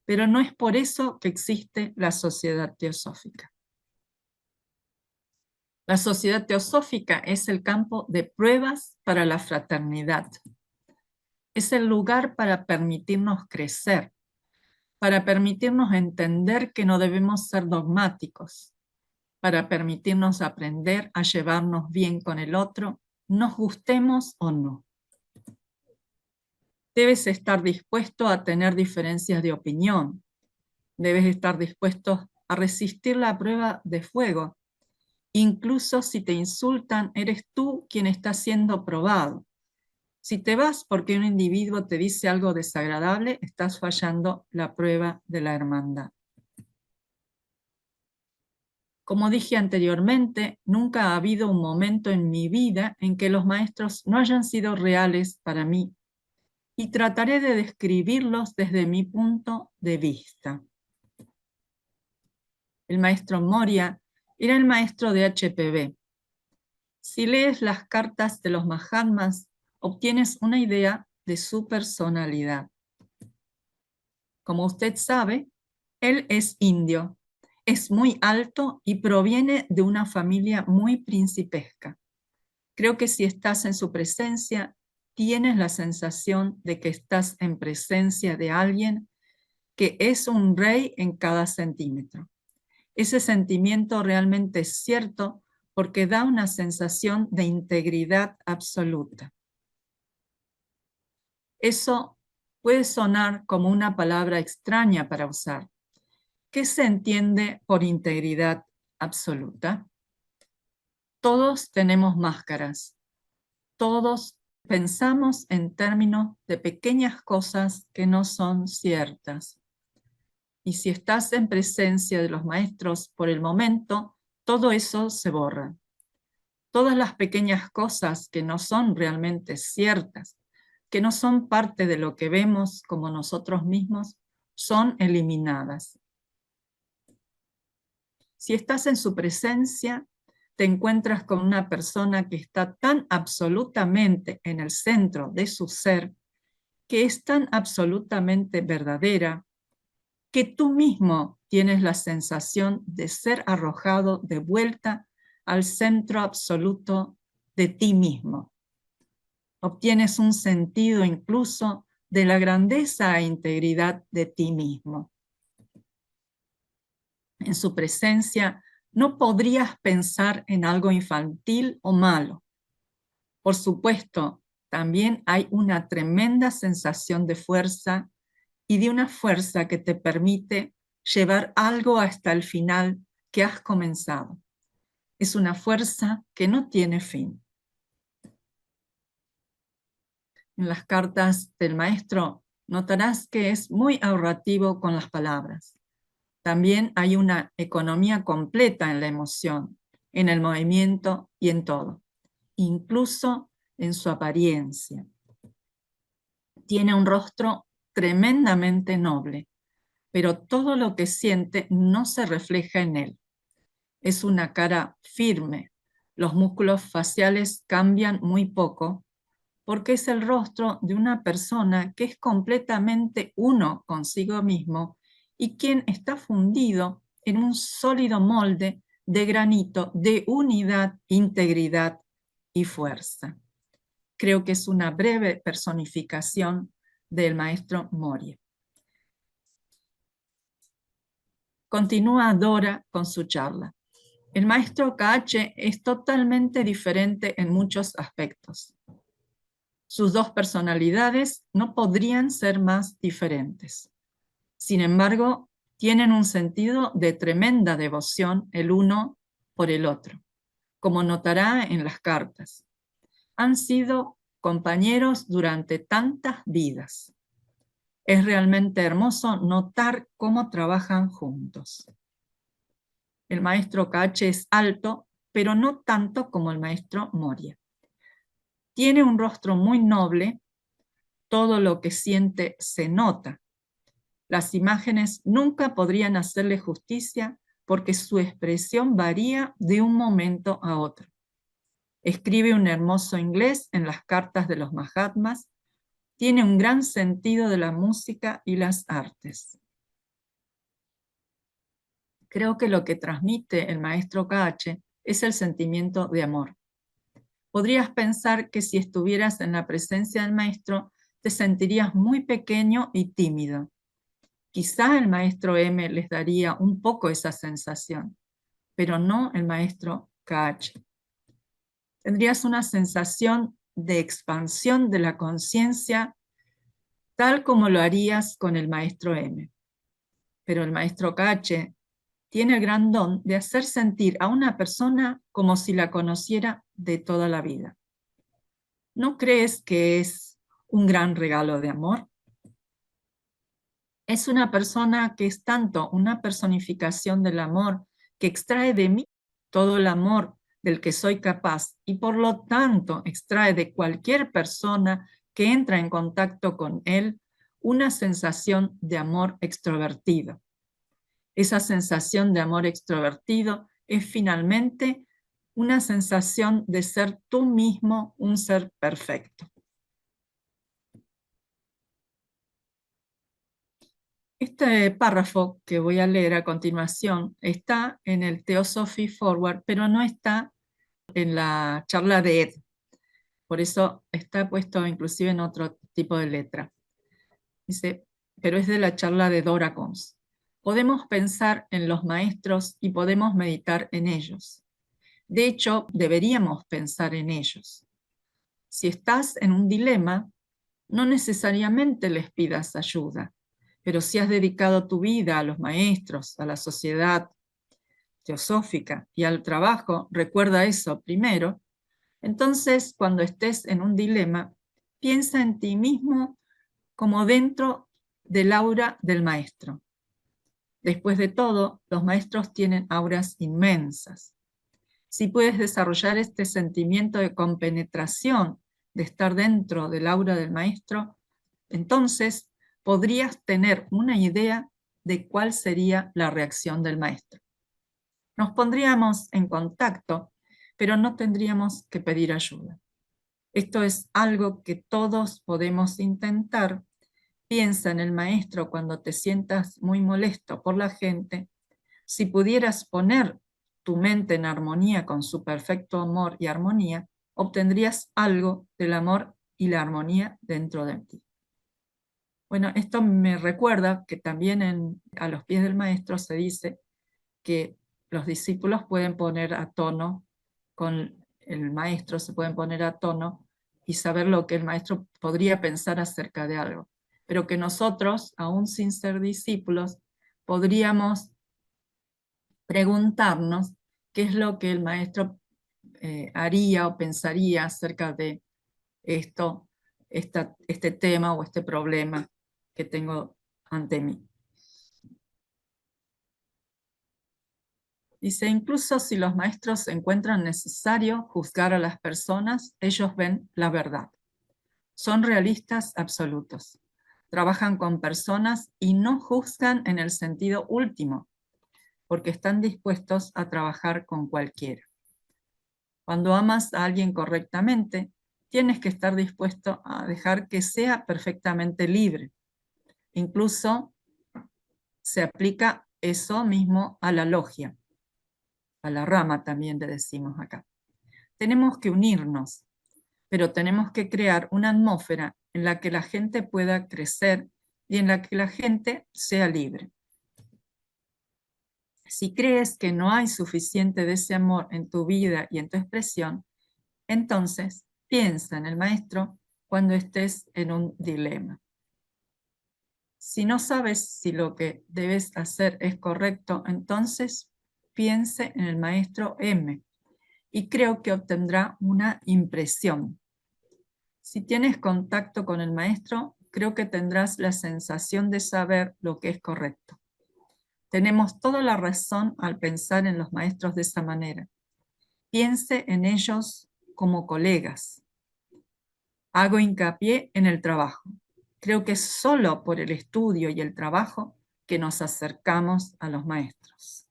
Pero no es por eso que existe la sociedad teosófica. La sociedad teosófica es el campo de pruebas para la fraternidad. Es el lugar para permitirnos crecer, para permitirnos entender que no debemos ser dogmáticos, para permitirnos aprender a llevarnos bien con el otro, nos gustemos o no. Debes estar dispuesto a tener diferencias de opinión. Debes estar dispuesto a resistir la prueba de fuego. Incluso si te insultan, eres tú quien está siendo probado. Si te vas porque un individuo te dice algo desagradable, estás fallando la prueba de la hermandad. Como dije anteriormente, nunca ha habido un momento en mi vida en que los maestros no hayan sido reales para mí, y trataré de describirlos desde mi punto de vista. El maestro Moria era el maestro de HPB. Si lees las cartas de los Mahatmas, obtienes una idea de su personalidad. Como usted sabe, él es indio, es muy alto y proviene de una familia muy principesca. Creo que si estás en su presencia, tienes la sensación de que estás en presencia de alguien que es un rey en cada centímetro. Ese sentimiento realmente es cierto porque da una sensación de integridad absoluta. Eso puede sonar como una palabra extraña para usar. ¿Qué se entiende por integridad absoluta? Todos tenemos máscaras. Todos pensamos en términos de pequeñas cosas que no son ciertas. Y si estás en presencia de los maestros por el momento, todo eso se borra. Todas las pequeñas cosas que no son realmente ciertas, que no son parte de lo que vemos como nosotros mismos, son eliminadas. Si estás en su presencia, te encuentras con una persona que está tan absolutamente en el centro de su ser, que es tan absolutamente verdadera, que tú mismo tienes la sensación de ser arrojado de vuelta al centro absoluto de ti mismo. Obtienes un sentido incluso de la grandeza e integridad de ti mismo. En su presencia no podrías pensar en algo infantil o malo. Por supuesto, también hay una tremenda sensación de fuerza y de una fuerza que te permite llevar algo hasta el final que has comenzado. Es una fuerza que no tiene fin. En las cartas del maestro notarás que es muy ahorrativo con las palabras. También hay una economía completa en la emoción, en el movimiento y en todo, incluso en su apariencia. Tiene un rostro tremendamente noble, pero todo lo que siente no se refleja en él. Es una cara firme, los músculos faciales cambian muy poco, porque es el rostro de una persona que es completamente uno consigo mismo y quien está fundido en un sólido molde de granito de unidad, integridad y fuerza. Creo que es una breve personificación del maestro Moria. Continúa Dora con su charla. El maestro K.H. es totalmente diferente en muchos aspectos. Sus dos personalidades no podrían ser más diferentes. Sin embargo, tienen un sentido de tremenda devoción el uno por el otro, como notará en las cartas. Han sido compañeros durante tantas vidas. Es realmente hermoso notar cómo trabajan juntos. El maestro K.H. es alto, pero no tanto como el maestro Moria. Tiene un rostro muy noble, todo lo que siente se nota. Las imágenes nunca podrían hacerle justicia porque su expresión varía de un momento a otro. Escribe un hermoso inglés en las cartas de los Mahatmas, tiene un gran sentido de la música y las artes. Creo que lo que transmite el maestro K.H. es el sentimiento de amor. Podrías pensar que si estuvieras en la presencia del maestro, te sentirías muy pequeño y tímido. Quizá el maestro M les daría un poco esa sensación, pero no el maestro K.H. Tendrías una sensación de expansión de la conciencia, tal como lo harías con el maestro M. Pero el maestro K.H. tiene el gran don de hacer sentir a una persona como si la conociera de toda la vida. ¿No crees que es un gran regalo de amor? Es una persona que es tanto una personificación del amor que extrae de mí todo el amor del que soy capaz y por lo tanto extrae de cualquier persona que entra en contacto con él una sensación de amor extrovertido. Esa sensación de amor extrovertido es finalmente una sensación de ser tú mismo un ser perfecto. Este párrafo que voy a leer a continuación está en el Theosophy Forward, pero no está en la charla de Ed. Por eso está puesto inclusive en otro tipo de letra. Dice, pero es de la charla de Dora Cons. Podemos pensar en los maestros y podemos meditar en ellos. De hecho, deberíamos pensar en ellos. Si estás en un dilema, no necesariamente les pidas ayuda, pero si has dedicado tu vida a los maestros, a la sociedad teosófica y al trabajo, recuerda eso primero. Entonces, cuando estés en un dilema, piensa en ti mismo como dentro del aura del maestro. Después de todo, los maestros tienen auras inmensas. Si puedes desarrollar este sentimiento de compenetración, de estar dentro del aura del maestro, entonces podrías tener una idea de cuál sería la reacción del maestro. Nos pondríamos en contacto, pero no tendríamos que pedir ayuda. Esto es algo que todos podemos intentar. Piensa en el maestro cuando te sientas muy molesto por la gente. Si pudieras poner tu mente en armonía con su perfecto amor y armonía, obtendrías algo del amor y la armonía dentro de ti. Bueno, esto me recuerda que también a los pies del maestro se dice que los discípulos pueden poner a tono con el maestro, se pueden poner a tono y saber lo que el maestro podría pensar acerca de algo. Pero que nosotros, aún sin ser discípulos, podríamos preguntarnos qué es lo que el maestro haría o pensaría acerca de este tema o este problema que tengo ante mí. Dice, incluso si los maestros encuentran necesario juzgar a las personas, ellos ven la verdad. Son realistas absolutos. Trabajan con personas y no juzgan en el sentido último, porque están dispuestos a trabajar con cualquiera. Cuando amas a alguien correctamente, tienes que estar dispuesto a dejar que sea perfectamente libre. Incluso se aplica eso mismo a la logia, a la rama también le decimos acá. Tenemos que unirnos, pero tenemos que crear una atmósfera en la que la gente pueda crecer y en la que la gente sea libre. Si crees que no hay suficiente de ese amor en tu vida y en tu expresión, entonces piensa en el maestro cuando estés en un dilema. Si no sabes si lo que debes hacer es correcto, entonces piense en el maestro M y creo que obtendrá una impresión. Si tienes contacto con el maestro, creo que tendrás la sensación de saber lo que es correcto. Tenemos toda la razón al pensar en los maestros de esa manera. Piense en ellos como colegas. Hago hincapié en el trabajo. Creo que es solo por el estudio y el trabajo que nos acercamos a los maestros.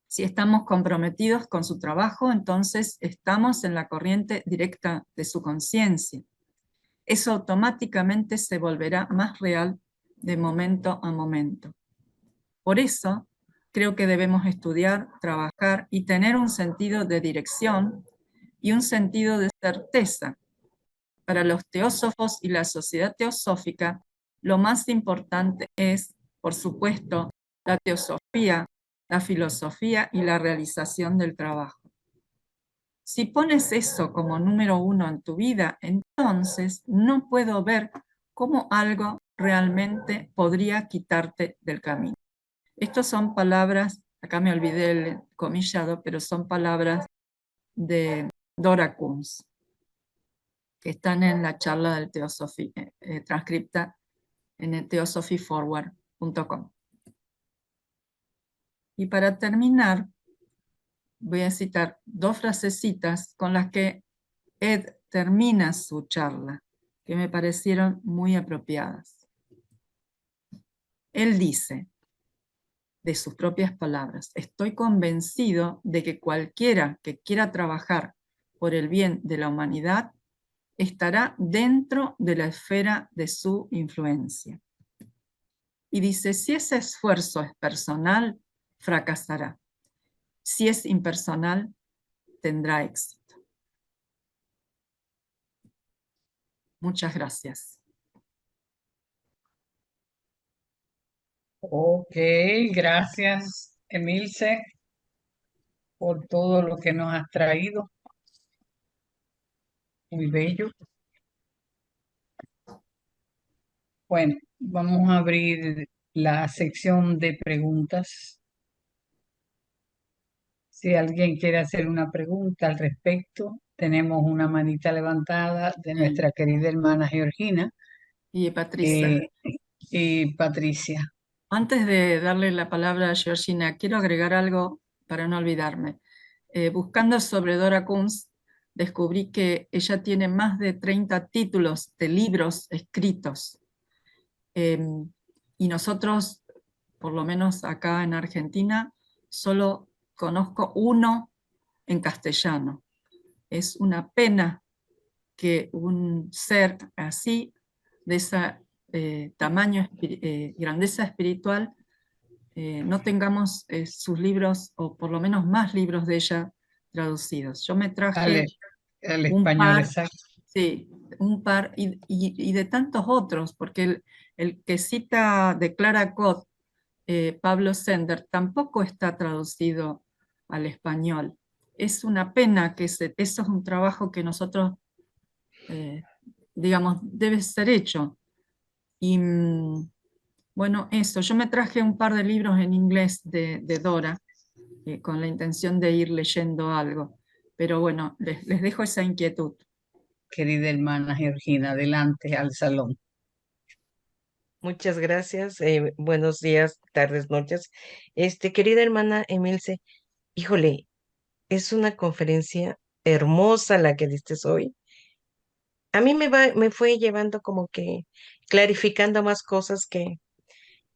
Si estamos comprometidos con su trabajo, entonces estamos en la corriente directa de su conciencia. Eso automáticamente se volverá más real de momento a momento. Por eso, creo que debemos estudiar, trabajar y tener un sentido de dirección y un sentido de certeza. Para los teósofos y la sociedad teosófica, lo más importante es, por supuesto, la teosofía, la filosofía y la realización del trabajo. Si pones eso como número uno en tu vida, entonces no puedo ver cómo algo realmente podría quitarte del camino. Estas son palabras, acá me olvidé el comillado, pero son palabras de Dora Kunz, que están en la charla del Teosofía, transcripta en el theosophyforward.com. Y para terminar, voy a citar dos frasecitas con las que Ed termina su charla, que me parecieron muy apropiadas. Él dice, de sus propias palabras, estoy convencido de que cualquiera que quiera trabajar por el bien de la humanidad estará dentro de la esfera de su influencia. Y dice, si ese esfuerzo es personal, fracasará. Si es impersonal, tendrá éxito. Muchas gracias. Ok, gracias, Emilce, por todo lo que nos has traído. Muy bello. Bueno, vamos a abrir la sección de preguntas. Si alguien quiere hacer una pregunta al respecto, tenemos una manita levantada de nuestra querida hermana Georgina Y Patricia, y Patricia. antes de darle la palabra a Georgina, quiero agregar algo para no olvidarme. Buscando sobre Dora Kunz, descubrí que ella tiene más de 30 títulos de libros escritos. Y nosotros, por lo menos acá en Argentina, solo conozco uno en castellano. Es una pena que un ser así, de ese tamaño, grandeza espiritual, no tengamos sus libros, o por lo menos más libros de ella traducidos. Yo me traje Al un español, par, exacto. sí, un par, y de tantos otros, porque el que cita de Clara Cot, Pablo Sender, tampoco está traducido al español. Es una pena que eso es un trabajo que nosotros, digamos, debe ser hecho. Y bueno, eso, yo me traje un par de libros en inglés de Dora, con la intención de ir leyendo algo. Pero bueno, les dejo esa inquietud. Querida hermana Georgina, adelante al salón. Muchas gracias. Buenos días, tardes, noches. Querida hermana Emilce, híjole, es una conferencia hermosa la que diste hoy. A mí me fue llevando como que clarificando más cosas que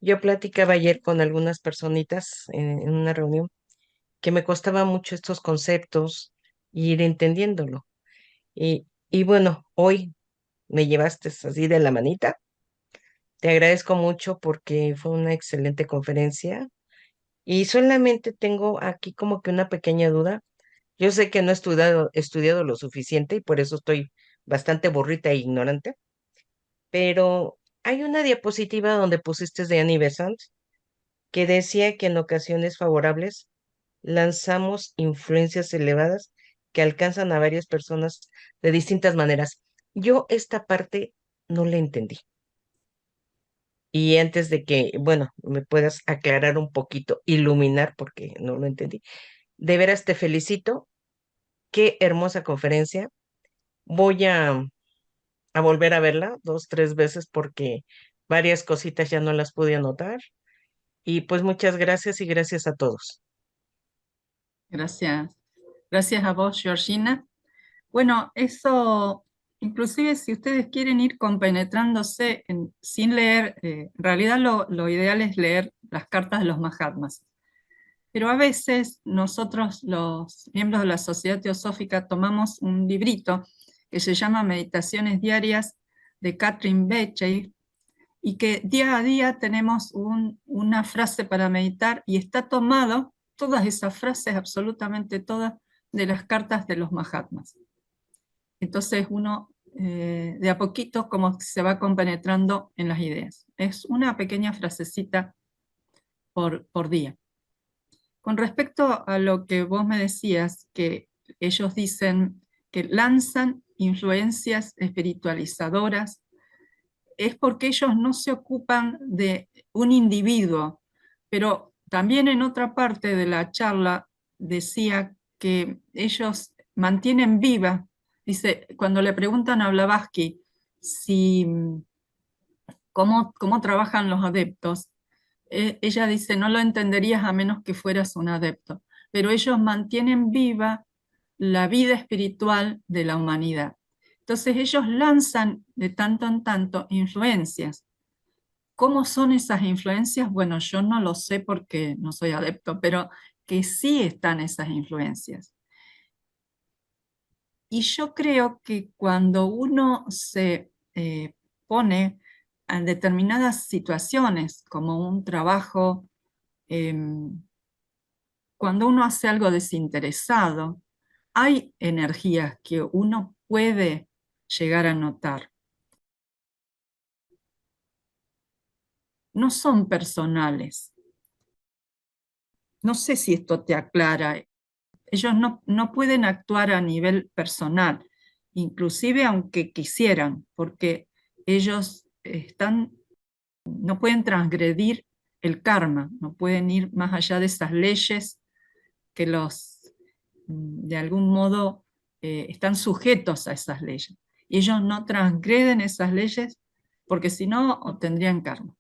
yo platicaba ayer con algunas personitas en una reunión, que me costaba mucho estos conceptos y ir entendiéndolo. Y bueno, hoy me llevaste así de la manita. Te agradezco mucho porque fue una excelente conferencia y solamente tengo aquí como que una pequeña duda. Yo sé que no he estudiado lo suficiente y por eso estoy bastante burrita e ignorante, pero hay una diapositiva donde pusiste de Annie Besant que decía que en ocasiones favorables lanzamos influencias elevadas que alcanzan a varias personas de distintas maneras. Yo esta parte no la entendí. Y antes de que, bueno, me puedas aclarar un poquito, iluminar, porque no lo entendí, de veras te felicito. Qué hermosa conferencia. Voy a volver a verla 2, 3 veces porque varias cositas ya no las pude anotar. Y pues muchas gracias y gracias a todos. Gracias. Gracias a vos, Georgina. Bueno, eso, inclusive si ustedes quieren ir compenetrándose sin leer, en realidad lo ideal es leer las cartas de los Mahatmas. Pero a veces nosotros, los miembros de la Sociedad Teosófica, tomamos un librito que se llama Meditaciones Diarias de Catherine Bechet, y que día a día tenemos una frase para meditar, y está tomado, todas esas frases, absolutamente todas, de las cartas de los Mahatmas. Entonces uno de a poquito como se va compenetrando en las ideas. Es una pequeña frasecita por día. Con respecto a lo que vos me decías, que ellos dicen que lanzan influencias espiritualizadoras, es porque ellos no se ocupan de un individuo, pero también en otra parte de la charla decía que ellos mantienen viva, dice, cuando le preguntan a Blavatsky si, cómo trabajan los adeptos, ella dice, no lo entenderías a menos que fueras un adepto, pero ellos mantienen viva la vida espiritual de la humanidad. Entonces ellos lanzan de tanto en tanto influencias. ¿Cómo son esas influencias? Bueno, yo no lo sé porque no soy adepto, pero que sí están esas influencias. Y yo creo que cuando uno se pone en determinadas situaciones, como un trabajo, cuando uno hace algo desinteresado, hay energías que uno puede llegar a notar. No son personales. No sé si esto te aclara. Ellos no pueden actuar a nivel personal, inclusive aunque quisieran, porque ellos no pueden transgredir el karma, no pueden ir más allá de esas leyes que de algún modo, están sujetos a esas leyes. Y ellos no transgreden esas leyes porque si no, tendrían karma.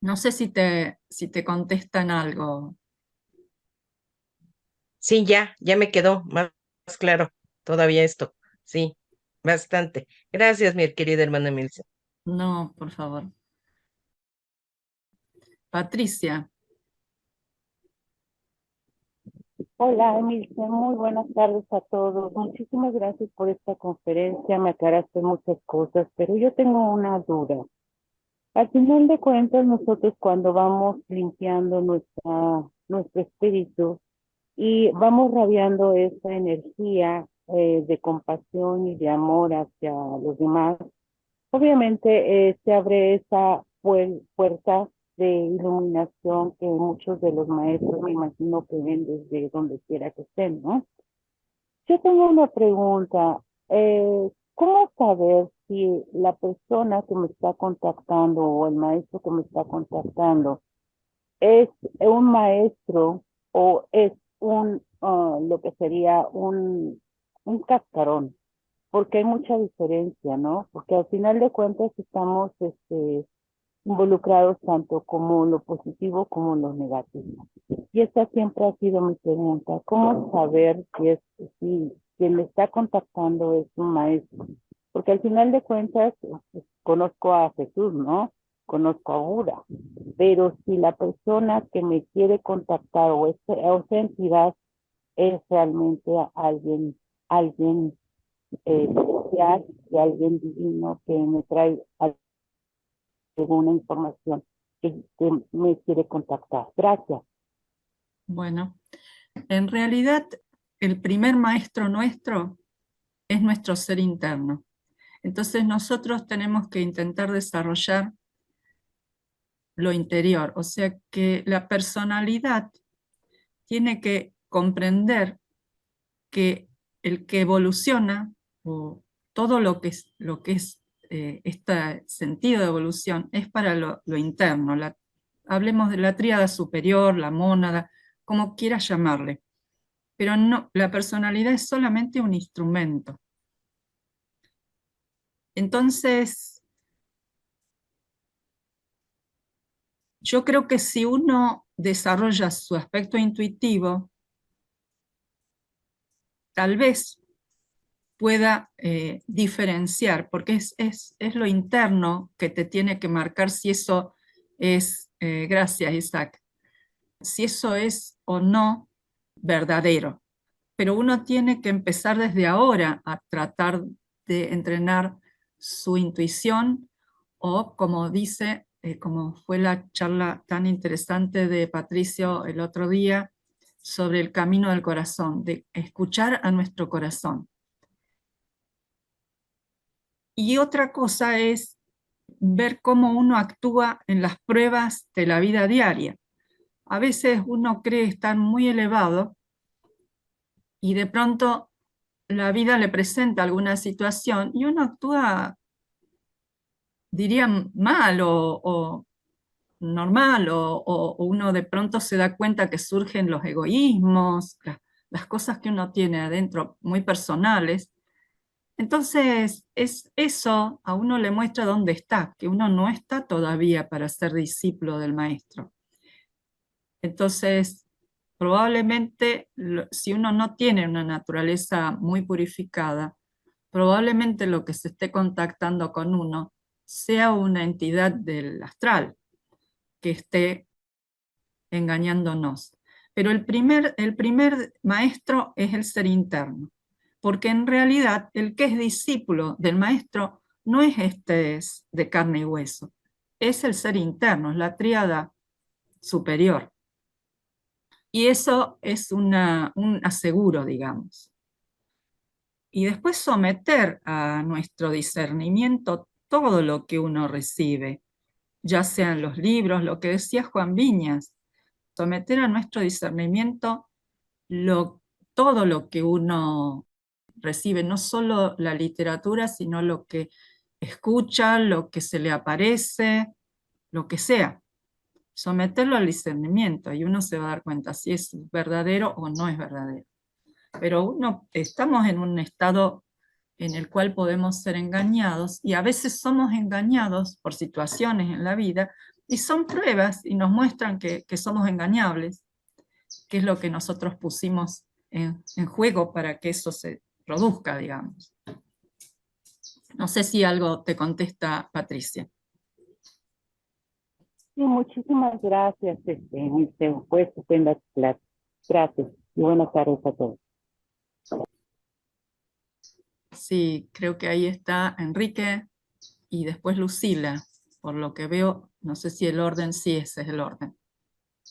No sé si te contestan algo. Sí, ya me quedó más claro todavía esto. Sí, bastante. Gracias, mi querida hermana Milce. No, por favor. Patricia, Hola, Emilce, muy buenas tardes a todos. Muchísimas gracias por esta conferencia, me aclaraste muchas cosas, pero yo tengo una duda. Al final de cuentas, nosotros cuando vamos limpiando nuestro espíritu y vamos radiando esa energía de compasión y de amor hacia los demás, obviamente se abre esa puerta de iluminación que muchos de los maestros me imagino que ven desde donde quiera que estén, ¿no? Yo tengo una pregunta. ¿Cómo saber si la persona que me está contactando o el maestro que me está contactando es un maestro o es lo que sería un cascarón? Porque hay mucha diferencia, ¿no? Porque al final de cuentas estamos involucrados tanto como lo positivo como lo negativo. Y esta siempre ha sido mi pregunta, ¿cómo saber si quien me está contactando es un maestro? Porque al final de cuentas pues, conozco a Jesús, ¿no? Conozco a Buda, pero si la persona que me quiere contactar o esa entidad es realmente alguien especial, de alguien divino que me trae alguna información que me quiere contactar. Gracias. bueno, en realidad el primer maestro nuestro es nuestro ser interno. Entonces nosotros tenemos que intentar desarrollar lo interior, o sea que la personalidad tiene que comprender que el que evoluciona, o todo lo que es este sentido de evolución, es para lo interno. Hablemos de la tríada superior, la mónada, como quieras llamarle. Pero no, la personalidad es solamente un instrumento. Entonces, yo creo que si uno desarrolla su aspecto intuitivo, tal vez pueda diferenciar, porque es lo interno que te tiene que marcar si eso es, gracias Isaac, si eso es o no verdadero. Pero uno tiene que empezar desde ahora a tratar de entrenar su intuición o, como dice, como fue la charla tan interesante de Patricio el otro día sobre el camino del corazón, de escuchar a nuestro corazón. Y otra cosa es ver cómo uno actúa en las pruebas de la vida diaria. A veces uno cree estar muy elevado y de pronto la vida le presenta alguna situación y uno actúa, diría, mal o normal, o uno de pronto se da cuenta que surgen los egoísmos, las cosas que uno tiene adentro muy personales. Entonces, eso a uno le muestra dónde está, que uno no está todavía para ser discípulo del maestro. Entonces, probablemente, si uno no tiene una naturaleza muy purificada, probablemente lo que se esté contactando con uno sea una entidad del astral que esté engañándonos. Pero el primer maestro es el ser interno, porque en realidad el que es discípulo del maestro no es de carne y hueso, es el ser interno, es la tríada superior. Y eso es un aseguro, digamos. Y después someter a nuestro discernimiento todo lo que uno recibe, ya sean los libros, lo que decía Juan Viñas, someter a nuestro discernimiento todo lo que uno recibe, no solo la literatura, sino lo que escucha, lo que se le aparece, lo que sea. Someterlo al discernimiento y uno se va a dar cuenta si es verdadero o no es verdadero. Pero estamos en un estado en el cual podemos ser engañados y a veces somos engañados por situaciones en la vida y son pruebas y nos muestran que somos engañables, que es lo que nosotros pusimos en juego para que eso se produzca, digamos. No sé si algo te contesta Patricia. Sí, muchísimas gracias, Emilce. Fue estupenda clase. Gracias y buenas tardes a todos. Sí, creo que ahí está Enrique y después Lucila. Por lo que veo, no sé si el orden, sí, ese es el orden.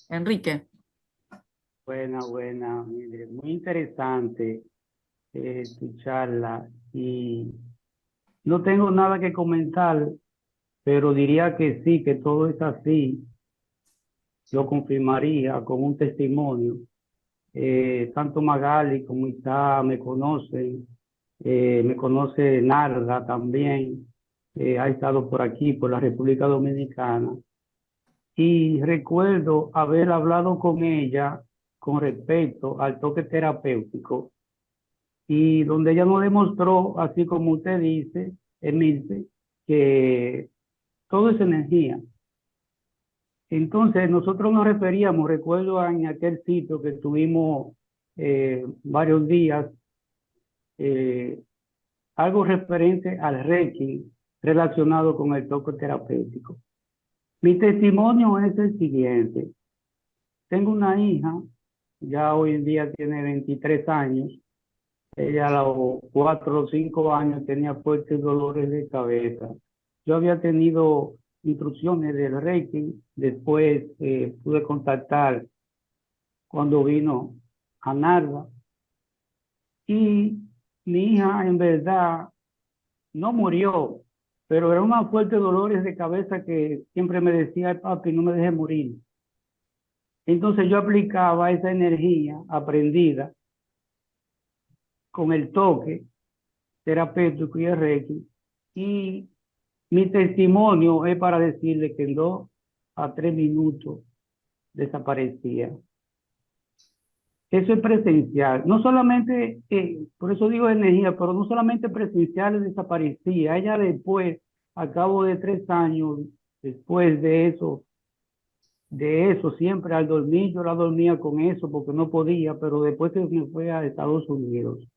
Enrique. Buena, Mildred. Muy interesante tu charla y no tengo nada que comentar, pero diría que sí, que todo es así. Lo confirmaría con un testimonio. Tanto Magali como Isa me conocen, me conoce Narda también, ha estado por aquí, por la República Dominicana. Y recuerdo haber hablado con ella con respecto al toque terapéutico y donde ella nos demostró, así como usted dice, Emilce, que todo es energía. Entonces nosotros nos referíamos, recuerdo en aquel sitio que tuvimos varios días, algo referente al Reiki relacionado con el toque terapéutico. Mi testimonio es el siguiente. Tengo una hija, ya hoy en día tiene 23 años. Ella a los 4 o 5 años tenía fuertes dolores de cabeza. Yo había tenido instrucciones del Reiki, después pude contactar cuando vino a Narva. Y mi hija en verdad no murió, pero era unos fuertes dolores de cabeza que siempre me decía, "Ay, papi, no me deje morir". Entonces yo aplicaba esa energía aprendida con el toque terapéutico y el Reiki, y mi testimonio es para decirle que en 2 a 3 minutos desaparecía. Eso es presencial, no solamente, por eso digo energía, pero no solamente presencial desaparecía, ella después, a cabo de 3 años, después de eso, siempre al dormir, yo la dormía con eso porque no podía, pero después que me fue a Estados Unidos.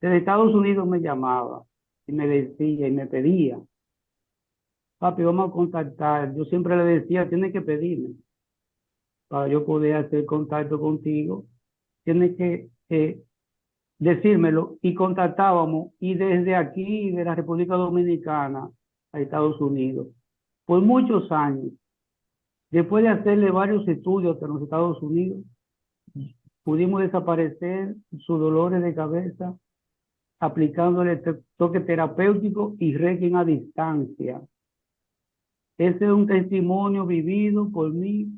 Desde Estados Unidos me llamaba y me decía y me pedía, papi, vamos a contactar. Yo siempre le decía, tienes que pedirme para yo poder hacer contacto contigo. Tienes que decírmelo y contactábamos y desde aquí, de la República Dominicana a Estados Unidos, por muchos años, después de hacerle varios estudios en los Estados Unidos, pudimos desaparecer sus dolores de cabeza aplicándole toque terapéutico y Reiki a distancia. Ese es un testimonio vivido por mí.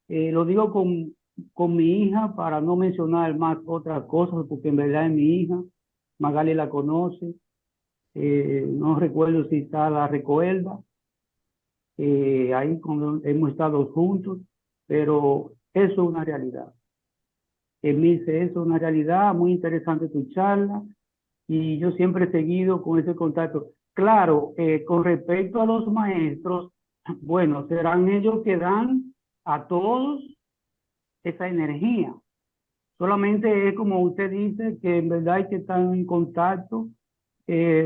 Lo digo con mi hija para no mencionar más otras cosas, porque en verdad es mi hija. Magali la conoce. No recuerdo si está la recuerda. Ahí cuando hemos estado juntos, pero eso es una realidad. Emilce, eso es una realidad. Muy interesante tu charla y yo siempre he seguido con ese contacto. Claro, con respecto a los maestros, bueno, serán ellos que dan a todos esa energía. Solamente es como usted dice, que en verdad hay que estar en contacto,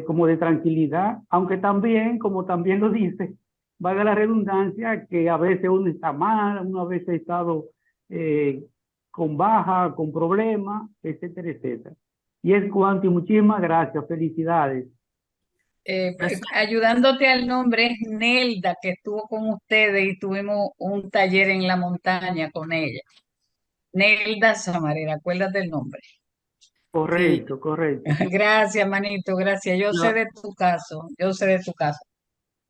como de tranquilidad, aunque también, como también lo dice, valga la redundancia, que a veces uno está mal, uno a veces ha estado con baja, con problemas, etcétera, etcétera. Y es cuanto, y muchísimas gracias, felicidades. Ayudándote al nombre es Nelda, que estuvo con ustedes y tuvimos un taller en la montaña con ella. Nelda Samarera, acuérdate el nombre. Sí, Correcto, correcto. Gracias, manito, gracias. Yo sé lo- de tu caso, yo sé de tu caso.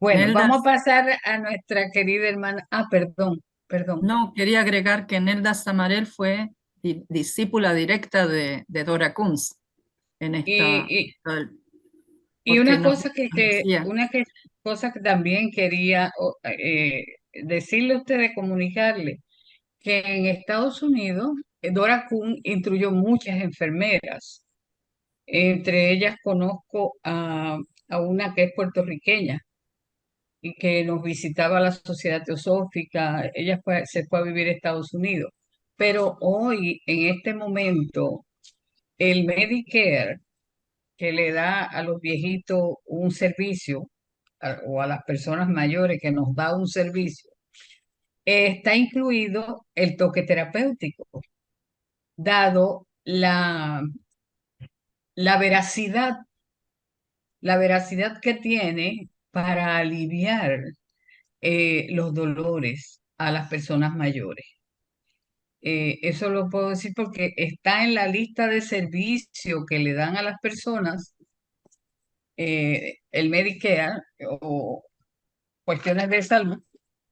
Bueno, Nelda, vamos a pasar a nuestra querida hermana. Ah, perdón, perdón. no, quería agregar que Nelda Samarel fue discípula directa de Dora Kunz en esta, Y, y porque una nos cosa decía, cosa que también quería decirle a ustedes, comunicarle, que en Estados Unidos, Dora Kuhn instruyó muchas enfermeras. Entre ellas conozco a una que es puertorriqueña y que nos visitaba la Sociedad Teosófica. Ella se fue a vivir a Estados Unidos. Pero hoy, en este momento, el Medicare, que le da a los viejitos un servicio, o a las personas mayores que nos da un servicio, está incluido el toque terapéutico, dado la veracidad, la veracidad que tiene para aliviar los dolores a las personas mayores. Eso lo puedo decir porque está en la lista de servicio que le dan a las personas, el Medicare o cuestiones de salud.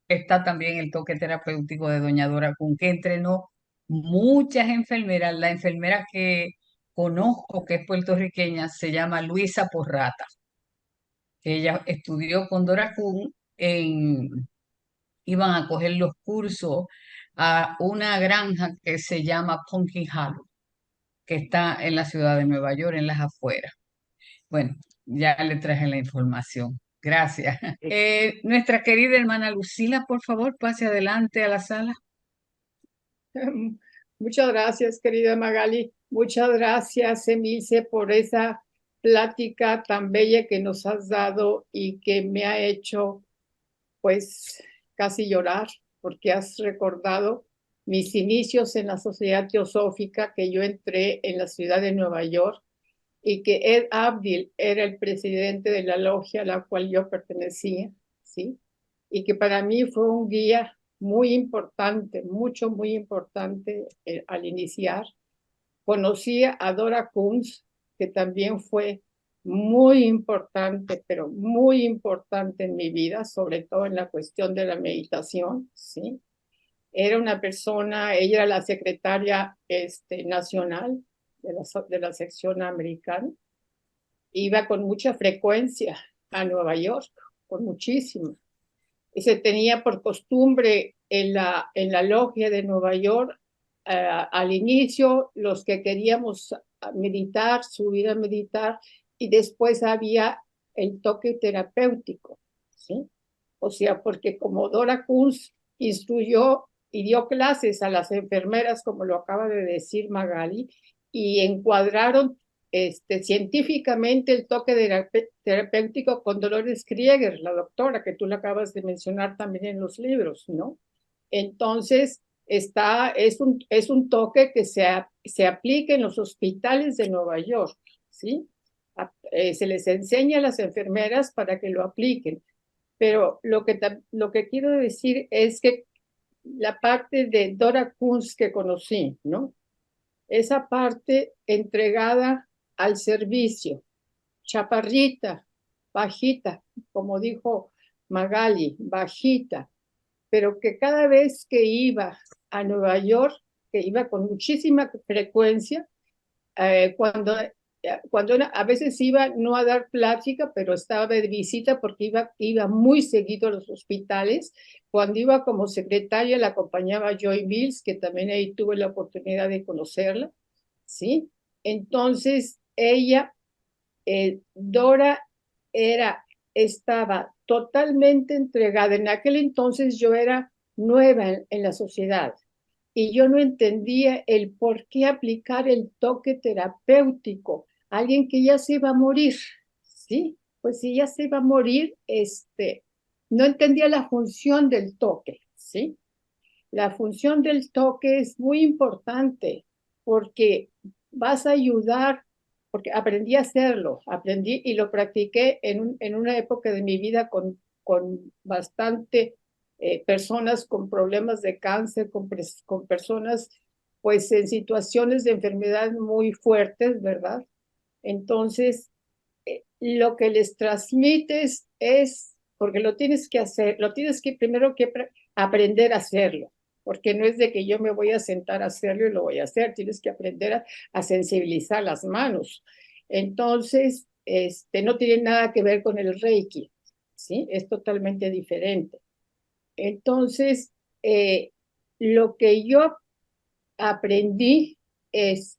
Está también el toque terapéutico de Doña Dora Kun, que entrenó muchas enfermeras. La enfermera que conozco, que es puertorriqueña, se llama Luisa Porrata, que ella estudió con Dora Kun iban a coger los cursos a una granja que se llama Pumpkin Hollow, que está en la ciudad de Nueva York, en las afueras. Bueno, ya le traje la información. Gracias. Nuestra querida hermana Lucila, por favor, pase adelante a la sala. Muchas gracias, querida Magali. Muchas gracias, Emilce, por esa plática tan bella que nos has dado y que me ha hecho, pues, casi llorar, porque has recordado mis inicios en la Sociedad Teosófica, que yo entré en la ciudad de Nueva York y que Ed Abdil era el presidente de la logia a la cual yo pertenecía, ¿sí? Y que para mí fue un guía muy importante, muy importante al iniciar. Conocí a Dora Kunz, que también fue muy importante, pero muy importante en mi vida, sobre todo en la cuestión de la meditación, ¿sí? Era una persona, ella era la secretaria nacional de la sección americana. Iba con mucha frecuencia a Nueva York, con muchísima. Y se tenía por costumbre en la logia de Nueva York, al inicio, los que queríamos meditar, subir a meditar, y después había el toque terapéutico, ¿sí? O sea, porque como Dora Kunz instruyó y dio clases a las enfermeras, como lo acaba de decir Magali, y encuadraron científicamente el toque terapéutico con Dolores Krieger, la doctora que tú le acabas de mencionar también en los libros, ¿no? Entonces, es un toque que se aplica en los hospitales de Nueva York, ¿sí? Se les enseña a las enfermeras para que lo apliquen. Pero lo que quiero decir es que la parte de Dora Kunz que conocí, ¿no? Esa parte entregada al servicio, chaparrita, bajita, como dijo Magali, bajita, pero que cada vez que iba a Nueva York, que iba con muchísima frecuencia, cuando a veces iba no a dar plática, pero estaba de visita porque iba muy seguido a los hospitales. Cuando iba como secretaria la acompañaba Joy Mills, que también ahí tuve la oportunidad de conocerla, ¿sí? Entonces ella, Dora, estaba totalmente entregada. En aquel entonces yo era nueva en la sociedad y yo no entendía el por qué aplicar el toque terapéutico a alguien que ya se iba a morir, ¿sí? Pues si ya se iba a morir, no entendía la función del toque, ¿sí? La función del toque es muy importante porque vas a ayudar, porque aprendí a hacerlo, aprendí y lo practiqué en una época de mi vida con bastante personas con problemas de cáncer, con personas pues en situaciones de enfermedad muy fuertes, ¿verdad? Entonces, lo que les transmites es, porque lo tienes que hacer, lo tienes que primero que aprender a hacerlo, porque no es de que yo me voy a sentar a hacerlo y lo voy a hacer, tienes que aprender a sensibilizar las manos. Entonces, no tiene nada que ver con el Reiki, ¿sí? Es totalmente diferente. Entonces, lo que yo aprendí es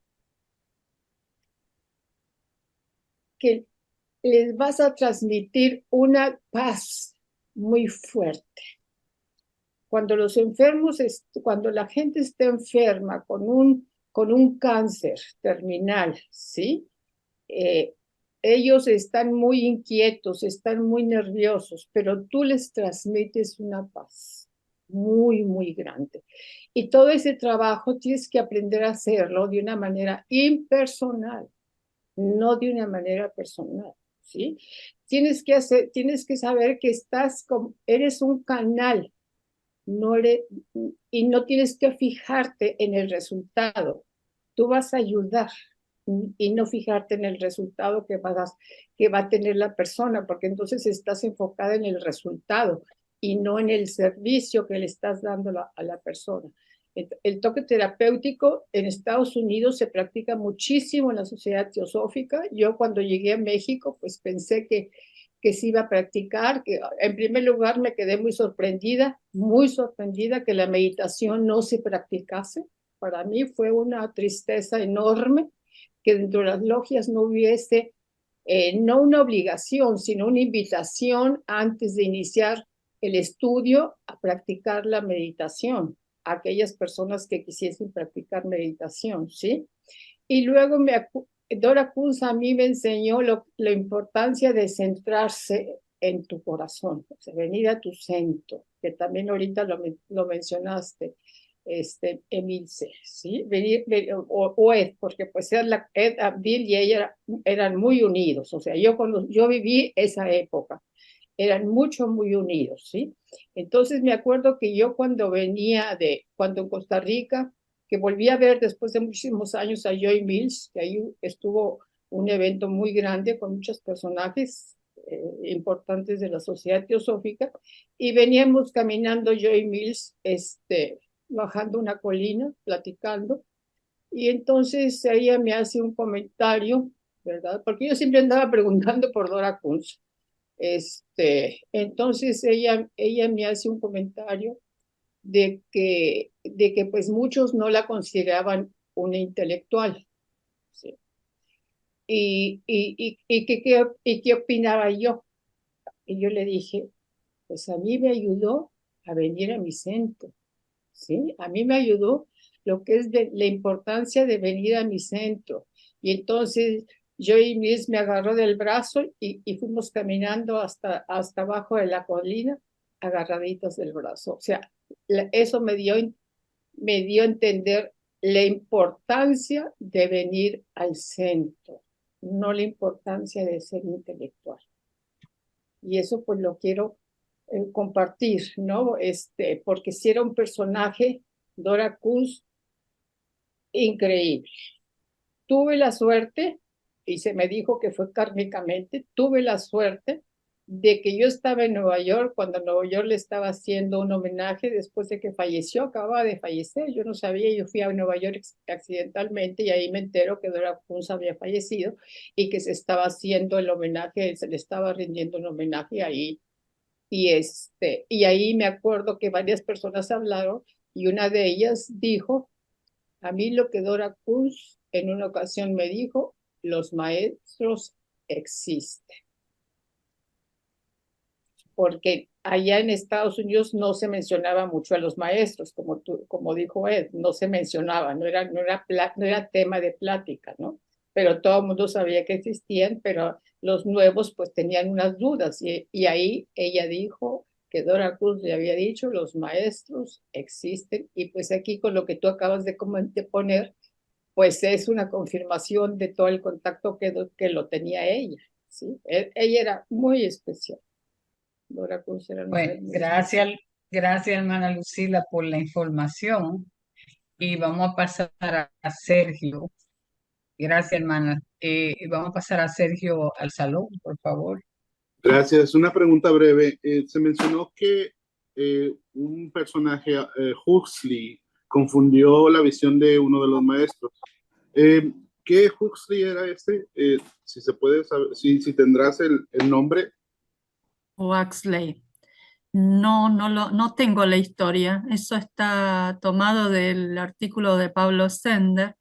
que les vas a transmitir una paz muy fuerte. Cuando los enfermos, cuando la gente está enferma con un cáncer terminal, ¿sí? Ellos están muy inquietos, están muy nerviosos, pero tú les transmites una paz muy, muy grande. Y todo ese trabajo tienes que aprender a hacerlo de una manera impersonal, no de una manera personal, ¿sí? Tienes que saber que eres un canal, y no tienes que fijarte en el resultado. Tú vas a ayudar y no fijarte en el resultado que va a tener la persona, porque entonces estás enfocada en el resultado y no en el servicio que le estás dando a la persona. El toque terapéutico en Estados Unidos se practica muchísimo en la Sociedad Teosófica. Yo cuando llegué a México, pues pensé que se iba a practicar, que en primer lugar me quedé muy sorprendida que la meditación no se practicase. Para mí fue una tristeza enorme que dentro de las logias no hubiese, no una obligación, sino una invitación antes de iniciar el estudio a practicar la meditación, a aquellas personas que quisiesen practicar meditación, ¿sí? Y luego Dora Kunz a mí me enseñó la importancia de centrarse en tu corazón, o sea, venir a tu centro, que también ahorita lo mencionaste, Emilce, ¿sí? O Ed, porque pues Ed Abdil y ella eran muy unidos, o sea, yo viví esa época, eran muy unidos, ¿sí? Entonces me acuerdo que yo cuando en Costa Rica, que volví a ver después de muchísimos años a Joy Mills, que ahí estuvo un evento muy grande con muchos personajes importantes de la Sociedad Teosófica, y veníamos caminando Joy Mills, bajando una colina, platicando, y entonces ella me hace un comentario, ¿verdad? Porque yo siempre andaba preguntando por Dora Kunz. Entonces ella me hace un comentario de que pues muchos no la consideraban una intelectual, ¿sí? Y qué opinaba yo. Y yo le dije, pues a mí me ayudó a venir a mi centro, ¿sí? A mí me ayudó lo que es la importancia de venir a mi centro. Y entonces Joy Mills me agarró del brazo y fuimos caminando hasta abajo de la colina, agarraditos del brazo. O sea, eso me dio a entender la importancia de venir al centro, no la importancia de ser intelectual. Y eso pues lo quiero compartir, ¿no? Porque si era un personaje, Dora Kunz, increíble. Tuve la suerte, y se me dijo que fue kármicamente, tuve la suerte de que yo estaba en Nueva York cuando Nueva York le estaba haciendo un homenaje después de que falleció, acababa de fallecer, yo no sabía, yo fui a Nueva York accidentalmente y ahí me entero que Dora Kunz había fallecido y que se estaba haciendo el homenaje, se le estaba rindiendo un homenaje ahí. Y ahí me acuerdo que varias personas hablaron y una de ellas dijo, a mí lo que Dora Kunz en una ocasión me dijo, los maestros existen. Porque allá en Estados Unidos no se mencionaba mucho a los maestros, como dijo Ed, no se mencionaba, no era tema de plática, ¿no? Pero todo el mundo sabía que existían, pero los nuevos pues tenían unas dudas y ahí ella dijo que Dora Kunz le había dicho, los maestros existen, y pues aquí con lo que tú acabas de poner, pues es una confirmación de todo el contacto que lo tenía ella, ¿sí? Ella era muy especial. Dora Kunz era una Pues mujer muy especial. gracias, hermana Lucila, por la información. y vamos a pasar a Sergio. Gracias, hermana. Vamos a pasar a Sergio al salón, por favor. Gracias. Una pregunta breve. Se mencionó que un personaje, Huxley, confundió la visión de uno de los maestros. ¿Qué Huxley era este? Si se puede saber, si tendrás el nombre. Huxley. No tengo la historia. Eso está tomado del artículo de Pablo Sender.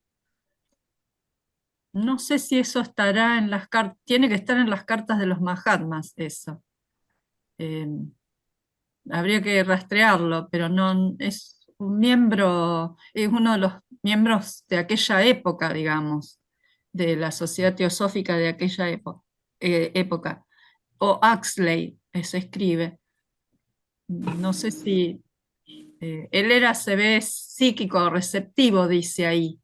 No sé si eso estará en las cartas, tiene que estar en las cartas de los Mahatmas, eso. Eh, Habría que rastrearlo, pero no es un miembro, es uno de los miembros de aquella época, digamos, de la Sociedad Teosófica de aquella época. O Huxley, se escribe. No sé si él era, se ve psíquico, receptivo, dice ahí,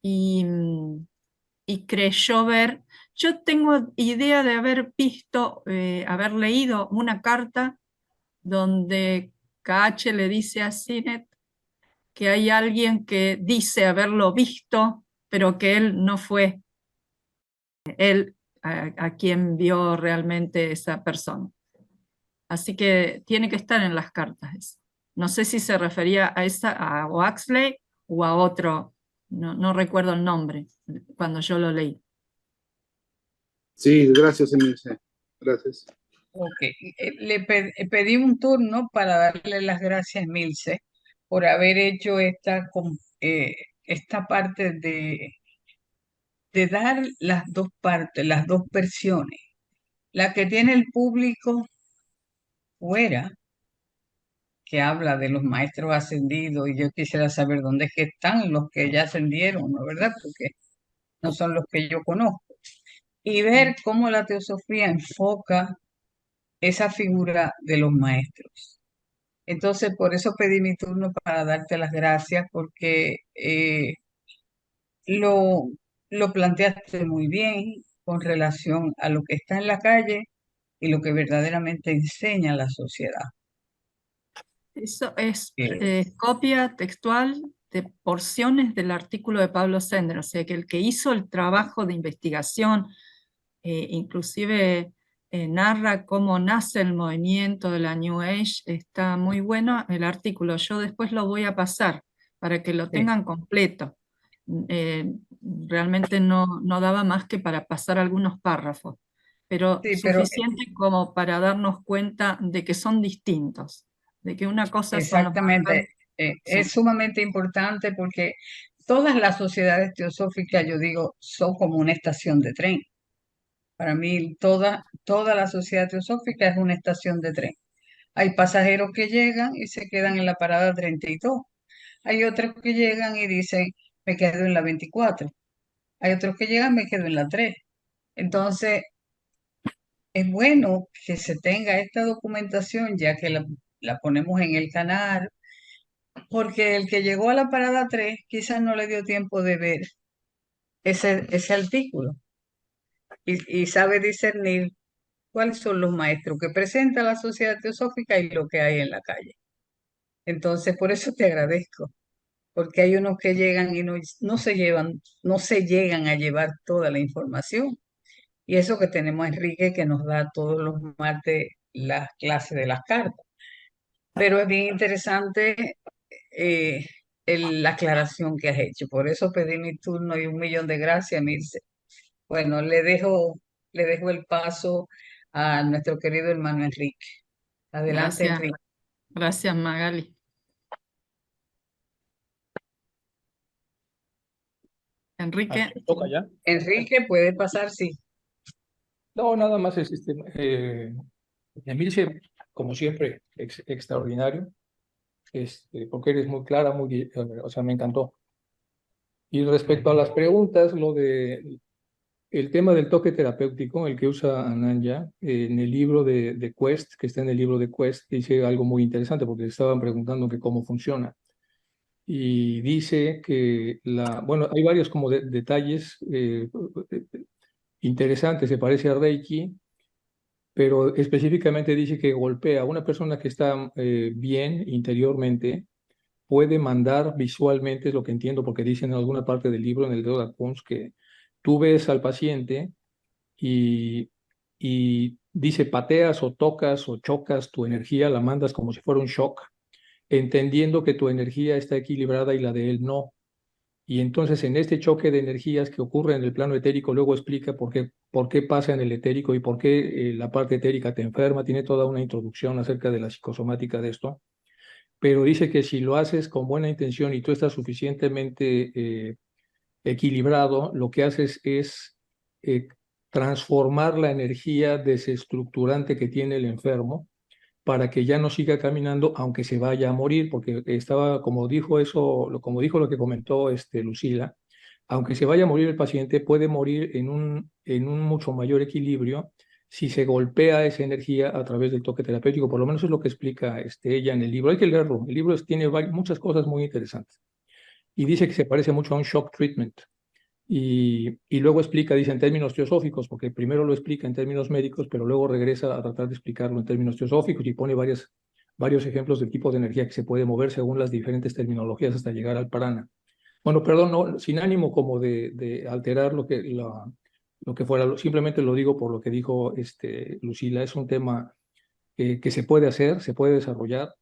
y, y creyó ver. Yo tengo idea de haber visto, haber leído una carta donde KH le dice a Sinet que hay alguien que dice haberlo visto, pero que él no fue él a quien vio realmente esa persona. Así que tiene que estar en las cartas eso. No sé si se refería a esa, a Huxley o a otro, no recuerdo el nombre cuando yo lo leí. Sí, gracias, Emilce. Gracias. Ok, pedí un turno para darle las gracias a Milce por haber hecho esta parte de dar las dos partes, las dos versiones. La que tiene el público fuera, que habla de los maestros ascendidos, y yo quisiera saber dónde es que están los que ya ascendieron, ¿no? ¿Verdad? Porque no son los que yo conozco. Y ver cómo la teosofía enfoca esa figura de los maestros. Entonces, por eso pedí mi turno para darte las gracias, porque lo, lo planteaste muy bien con relación a lo que está en la calle y lo que verdaderamente enseña la sociedad. Eso es Eh, copia textual de porciones del artículo de Pablo Sender, o sea que el que hizo el trabajo de investigación, inclusive narra cómo nace el movimiento de la New Age, está muy bueno el artículo. Yo después lo voy a pasar para que lo sí, tengan completo. Eh, Realmente no daba más que para pasar algunos párrafos, pero sí, pero suficiente como para darnos cuenta de que son distintos, de que una cosa son los exactamente, sí, es sumamente importante porque todas las sociedades teosóficas, yo digo, son como una estación de tren. Para mí, toda la sociedad teosófica es una estación de tren. Hay pasajeros que llegan y se quedan en la parada 32. Hay otros que llegan y dicen, me quedo en la 24. Hay otros que llegan, me quedo en la 3. Entonces, es bueno que se tenga esta documentación, ya que la ponemos en el canal, porque el que llegó a la parada 3 quizás no le dio tiempo de ver ese artículo y sabe discernir cuáles son los maestros que presenta la sociedad teosófica y lo que hay en la calle. Entonces, por eso te agradezco, porque hay unos que llegan y no se llegan a llevar toda la información. Y eso que tenemos a Enrique que nos da todos los martes las clases de las cartas. Pero es bien interesante eh, la aclaración que has hecho. Por eso pedí mi turno y 1.000.000 de gracias, Mirce. Bueno, le dejo el paso a nuestro querido hermano Enrique. Adelante, gracias, Enrique. gracias Magali. Enrique, ¿Me toca ya? Enrique, puede pasar, sí. No, nada más es Emilce, como siempre, extraordinario, porque eres muy clara, o sea, me encantó. Y respecto a las preguntas, el tema del toque terapéutico, el que usa Ananya, en el libro de Quest, que está en el libro de Quest, dice algo muy interesante, porque estaban preguntando que cómo funciona. Y dice que bueno, hay varios como detalles interesantes, se parece a Reiki, pero específicamente dice que golpea a una persona que está bien interiormente, puede mandar visualmente, es lo que entiendo, porque dicen en alguna parte del libro, en el de Oda Kunz, que tú ves al paciente y dice pateas o tocas o chocas tu energía, la mandas como si fuera un shock, entendiendo que tu energía está equilibrada y la de él no. Y entonces en este choque de energías que ocurre en el plano etérico, luego explica por qué pasa en el etérico y por qué la parte etérica te enferma. Tiene toda una introducción acerca de la psicosomática de esto. Pero dice que si lo haces con buena intención y tú estás suficientemente equilibrado, lo que haces es transformar la energía desestructurante que tiene el enfermo para que ya no siga caminando, aunque se vaya a morir, porque estaba, como dijo eso, como dijo lo que comentó Lucila, aunque se vaya a morir el paciente, puede morir en un mucho mayor equilibrio si se golpea esa energía a través del toque terapéutico. Por lo menos es lo que explica ella en el libro. Hay que leerlo. El libro tiene muchas cosas muy interesantes. Y dice que se parece mucho a un shock treatment. Y luego explica, dice en términos teosóficos, porque primero lo explica en términos médicos, pero luego regresa a tratar de explicarlo en términos teosóficos y pone varios ejemplos del tipo de energía que se puede mover según las diferentes terminologías hasta llegar al prana. Bueno, perdón, no, sin ánimo como de alterar lo que fuera, simplemente lo digo por lo que dijo Lucila, es un tema que se puede hacer, se puede desarrollar,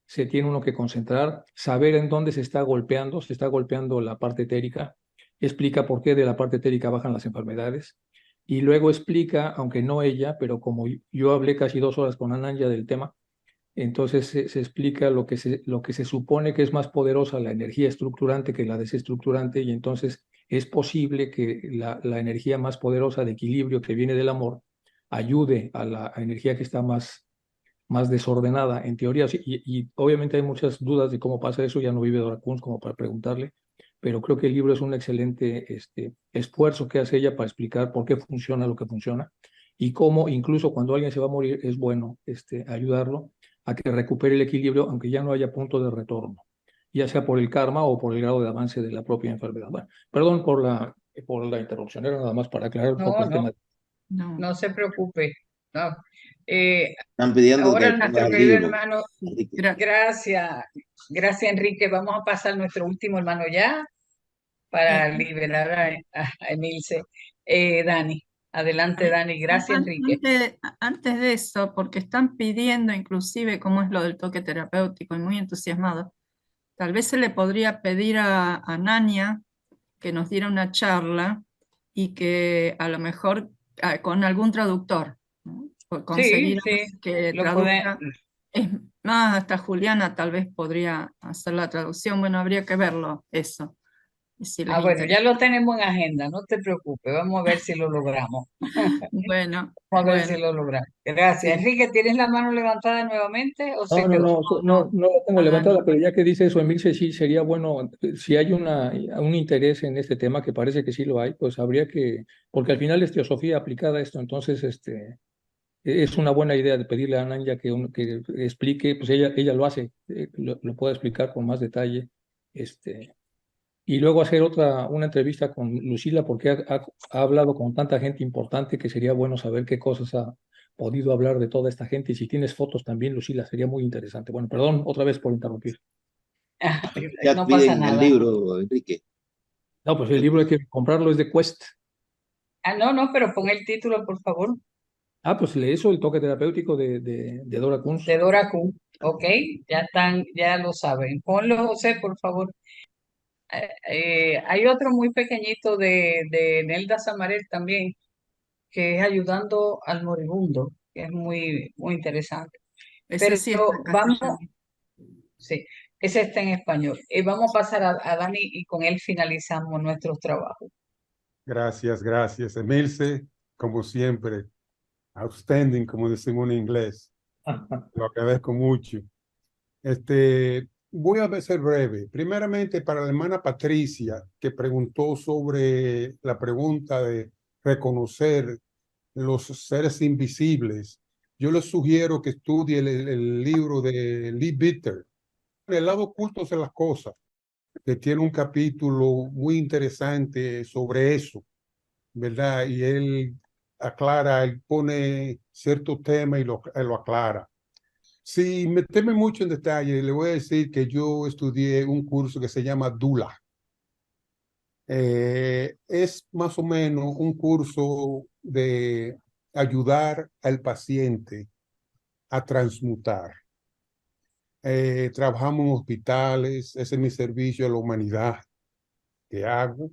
se tiene uno que concentrar, saber en dónde se está golpeando la parte etérica, explica por qué de la parte etérica bajan las enfermedades, y luego explica, aunque no ella, pero como yo hablé casi 2 horas con Ananya del tema, entonces se explica lo que se supone que es más poderosa la energía estructurante que la desestructurante, y entonces es posible que la energía más poderosa de equilibrio que viene del amor ayude a la energía que está más desordenada, en teoría, sí, y obviamente hay muchas dudas de cómo pasa eso, ya no vive Dora Kunz como para preguntarle, pero creo que el libro es un excelente esfuerzo que hace ella para explicar por qué funciona lo que funciona y cómo incluso cuando alguien se va a morir es bueno ayudarlo a que recupere el equilibrio, aunque ya no haya punto de retorno, ya sea por el karma o por el grado de avance de la propia enfermedad. Bueno, perdón por la interrupción, era nada más para aclarar un poco No, el no, tema. No. no se preocupe. No. Están pidiendo Ahora que ponga nuestro el querido libro, hermano, Enrique. gracias, gracias Enrique. Vamos a pasar nuestro último hermano ya para Eh, liberar a Emilce. Dani, adelante Dani, gracias Enrique. Antes de eso, porque están pidiendo inclusive cómo es lo del toque terapéutico y muy entusiasmados, tal vez se le podría pedir a Nania que nos diera una charla y que a lo mejor con algún traductor, ¿no? Por Sí, conseguir sí, que lo puede. traduzca. Es más, hasta Juliana tal vez podría hacer la traducción. Bueno, habría que verlo eso, si les Bueno, ya interesa. lo tenemos en agenda, no te preocupes, vamos a ver si lo logramos. Bueno, Vamos a ver bueno, si lo logramos. Gracias. sí. Enrique, ¿tienes la mano levantada nuevamente o se No, no, quedó? no, No, no la tengo a levantada, Dani. pero ya que dice eso, Emilce, sí sería bueno, si hay un interés en este tema, que parece que sí lo hay, pues habría que, porque al final es teosofía aplicada a esto, entonces es una buena idea de pedirle a Ananya que explique, pues ella lo hace, lo puede explicar con más detalle, y luego hacer una entrevista con Lucila, porque ha hablado con tanta gente importante que sería bueno saber qué cosas ha podido hablar de toda esta gente. Y si tienes fotos también, Lucila, sería muy interesante. Bueno, perdón otra vez por interrumpir. Ya No pasa piden el nada. libro, Enrique. No, pues el libro hay que comprarlo, es de Quest. No, pero pon el título, por favor, Ah, pues lee eso, el toque terapéutico de Dora Kunz. de Dora Q. Ok, ya lo saben. Ponlo, José, por favor. Hay otro muy pequeñito de Nelda Samaret también, que es Ayudando al Moribundo, que es muy, muy interesante. Ese Pero sí está en vamos, castellano. sí, ese está en español. Vamos a pasar a Dani y con él finalizamos nuestros trabajos. Gracias, gracias. Emilce, como siempre, outstanding, como decimos en inglés. Lo agradezco mucho. Voy a ser breve. Primeramente, para la hermana Patricia, que preguntó sobre la pregunta de reconocer los seres invisibles, yo les sugiero que estudie el libro de Lee Bitter, El lado oculto de las cosas, que tiene un capítulo muy interesante sobre eso, ¿verdad? Y él aclara, él pone cierto tema y lo aclara. Sin meterme mucho en detalle, le voy a decir que yo estudié un curso que se llama DULA. Es más o menos un curso de ayudar al paciente a transmutar. Trabajamos en hospitales, ese es mi servicio a la humanidad que hago.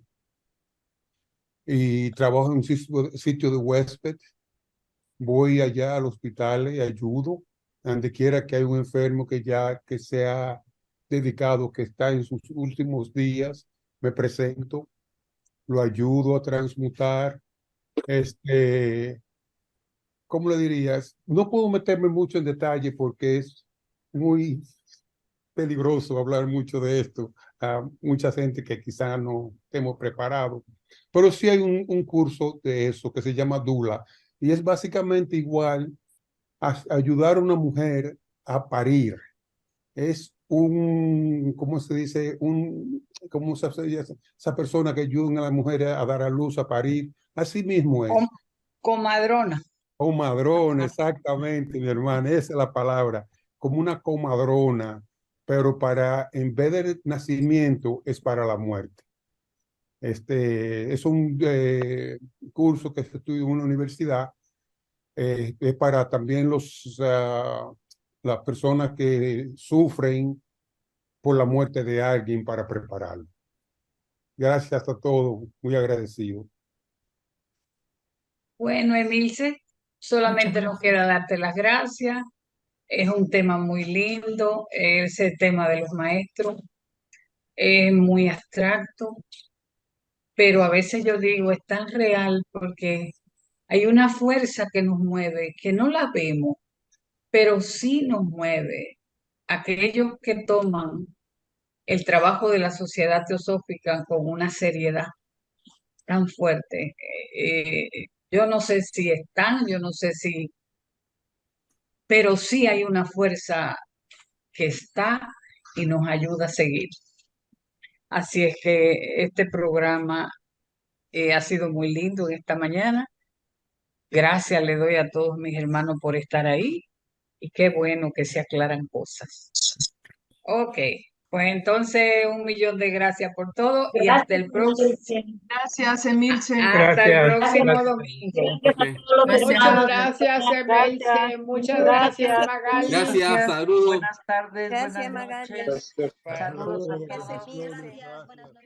Y trabajo en un sitio de huésped. Voy allá al hospital y ayudo. Donde quiera que hay un enfermo que sea dedicado, que está en sus últimos días, me presento, lo ayudo a transmutar. ¿Cómo le dirías? No puedo meterme mucho en detalle porque es muy peligroso hablar mucho de esto a mucha gente que quizá no estemos preparados. Pero sí hay un curso de eso que se llama DULA y es básicamente igual a ayudar a una mujer a parir. Es ¿cómo se dice? ¿Cómo se dice? Esa persona que ayuda a la mujer a dar a luz, a parir. Así mismo es. Comadrona. Comadrona, exactamente, mi hermana, esa es la palabra. Como una comadrona, pero en vez del nacimiento, es para la muerte. Es un curso que se estudia en una universidad. Es para también las personas que sufren por la muerte de alguien para prepararlo. Gracias a todos, muy agradecido. Bueno, Emilce, solamente nos queda darte las gracias. Es un tema muy lindo, ese tema de los maestros es muy abstracto, pero a veces yo digo, es tan real porque hay una fuerza que nos mueve, que no la vemos, pero sí nos mueve. Aquellos que toman el trabajo de la Sociedad Teosófica con una seriedad tan fuerte. Yo no sé si están, yo no sé si, pero sí hay una fuerza que está y nos ayuda a seguir. Así es que este programa ha sido muy lindo en esta mañana. Gracias le doy a todos mis hermanos por estar ahí y qué bueno que se aclaran cosas. Ok, pues entonces 1.000.000 de gracias por todo y hasta el próximo. Gracias, Emilce. Hasta el Gracias. próximo Gracias. domingo. Muchas gracias, Emilce. Muchas gracias, Magali. Gracias, saludos. Buenas tardes, Gracias, buenas Magali. noches. Gracias. Saludos a Gracias, todos. Emilce. Gracias.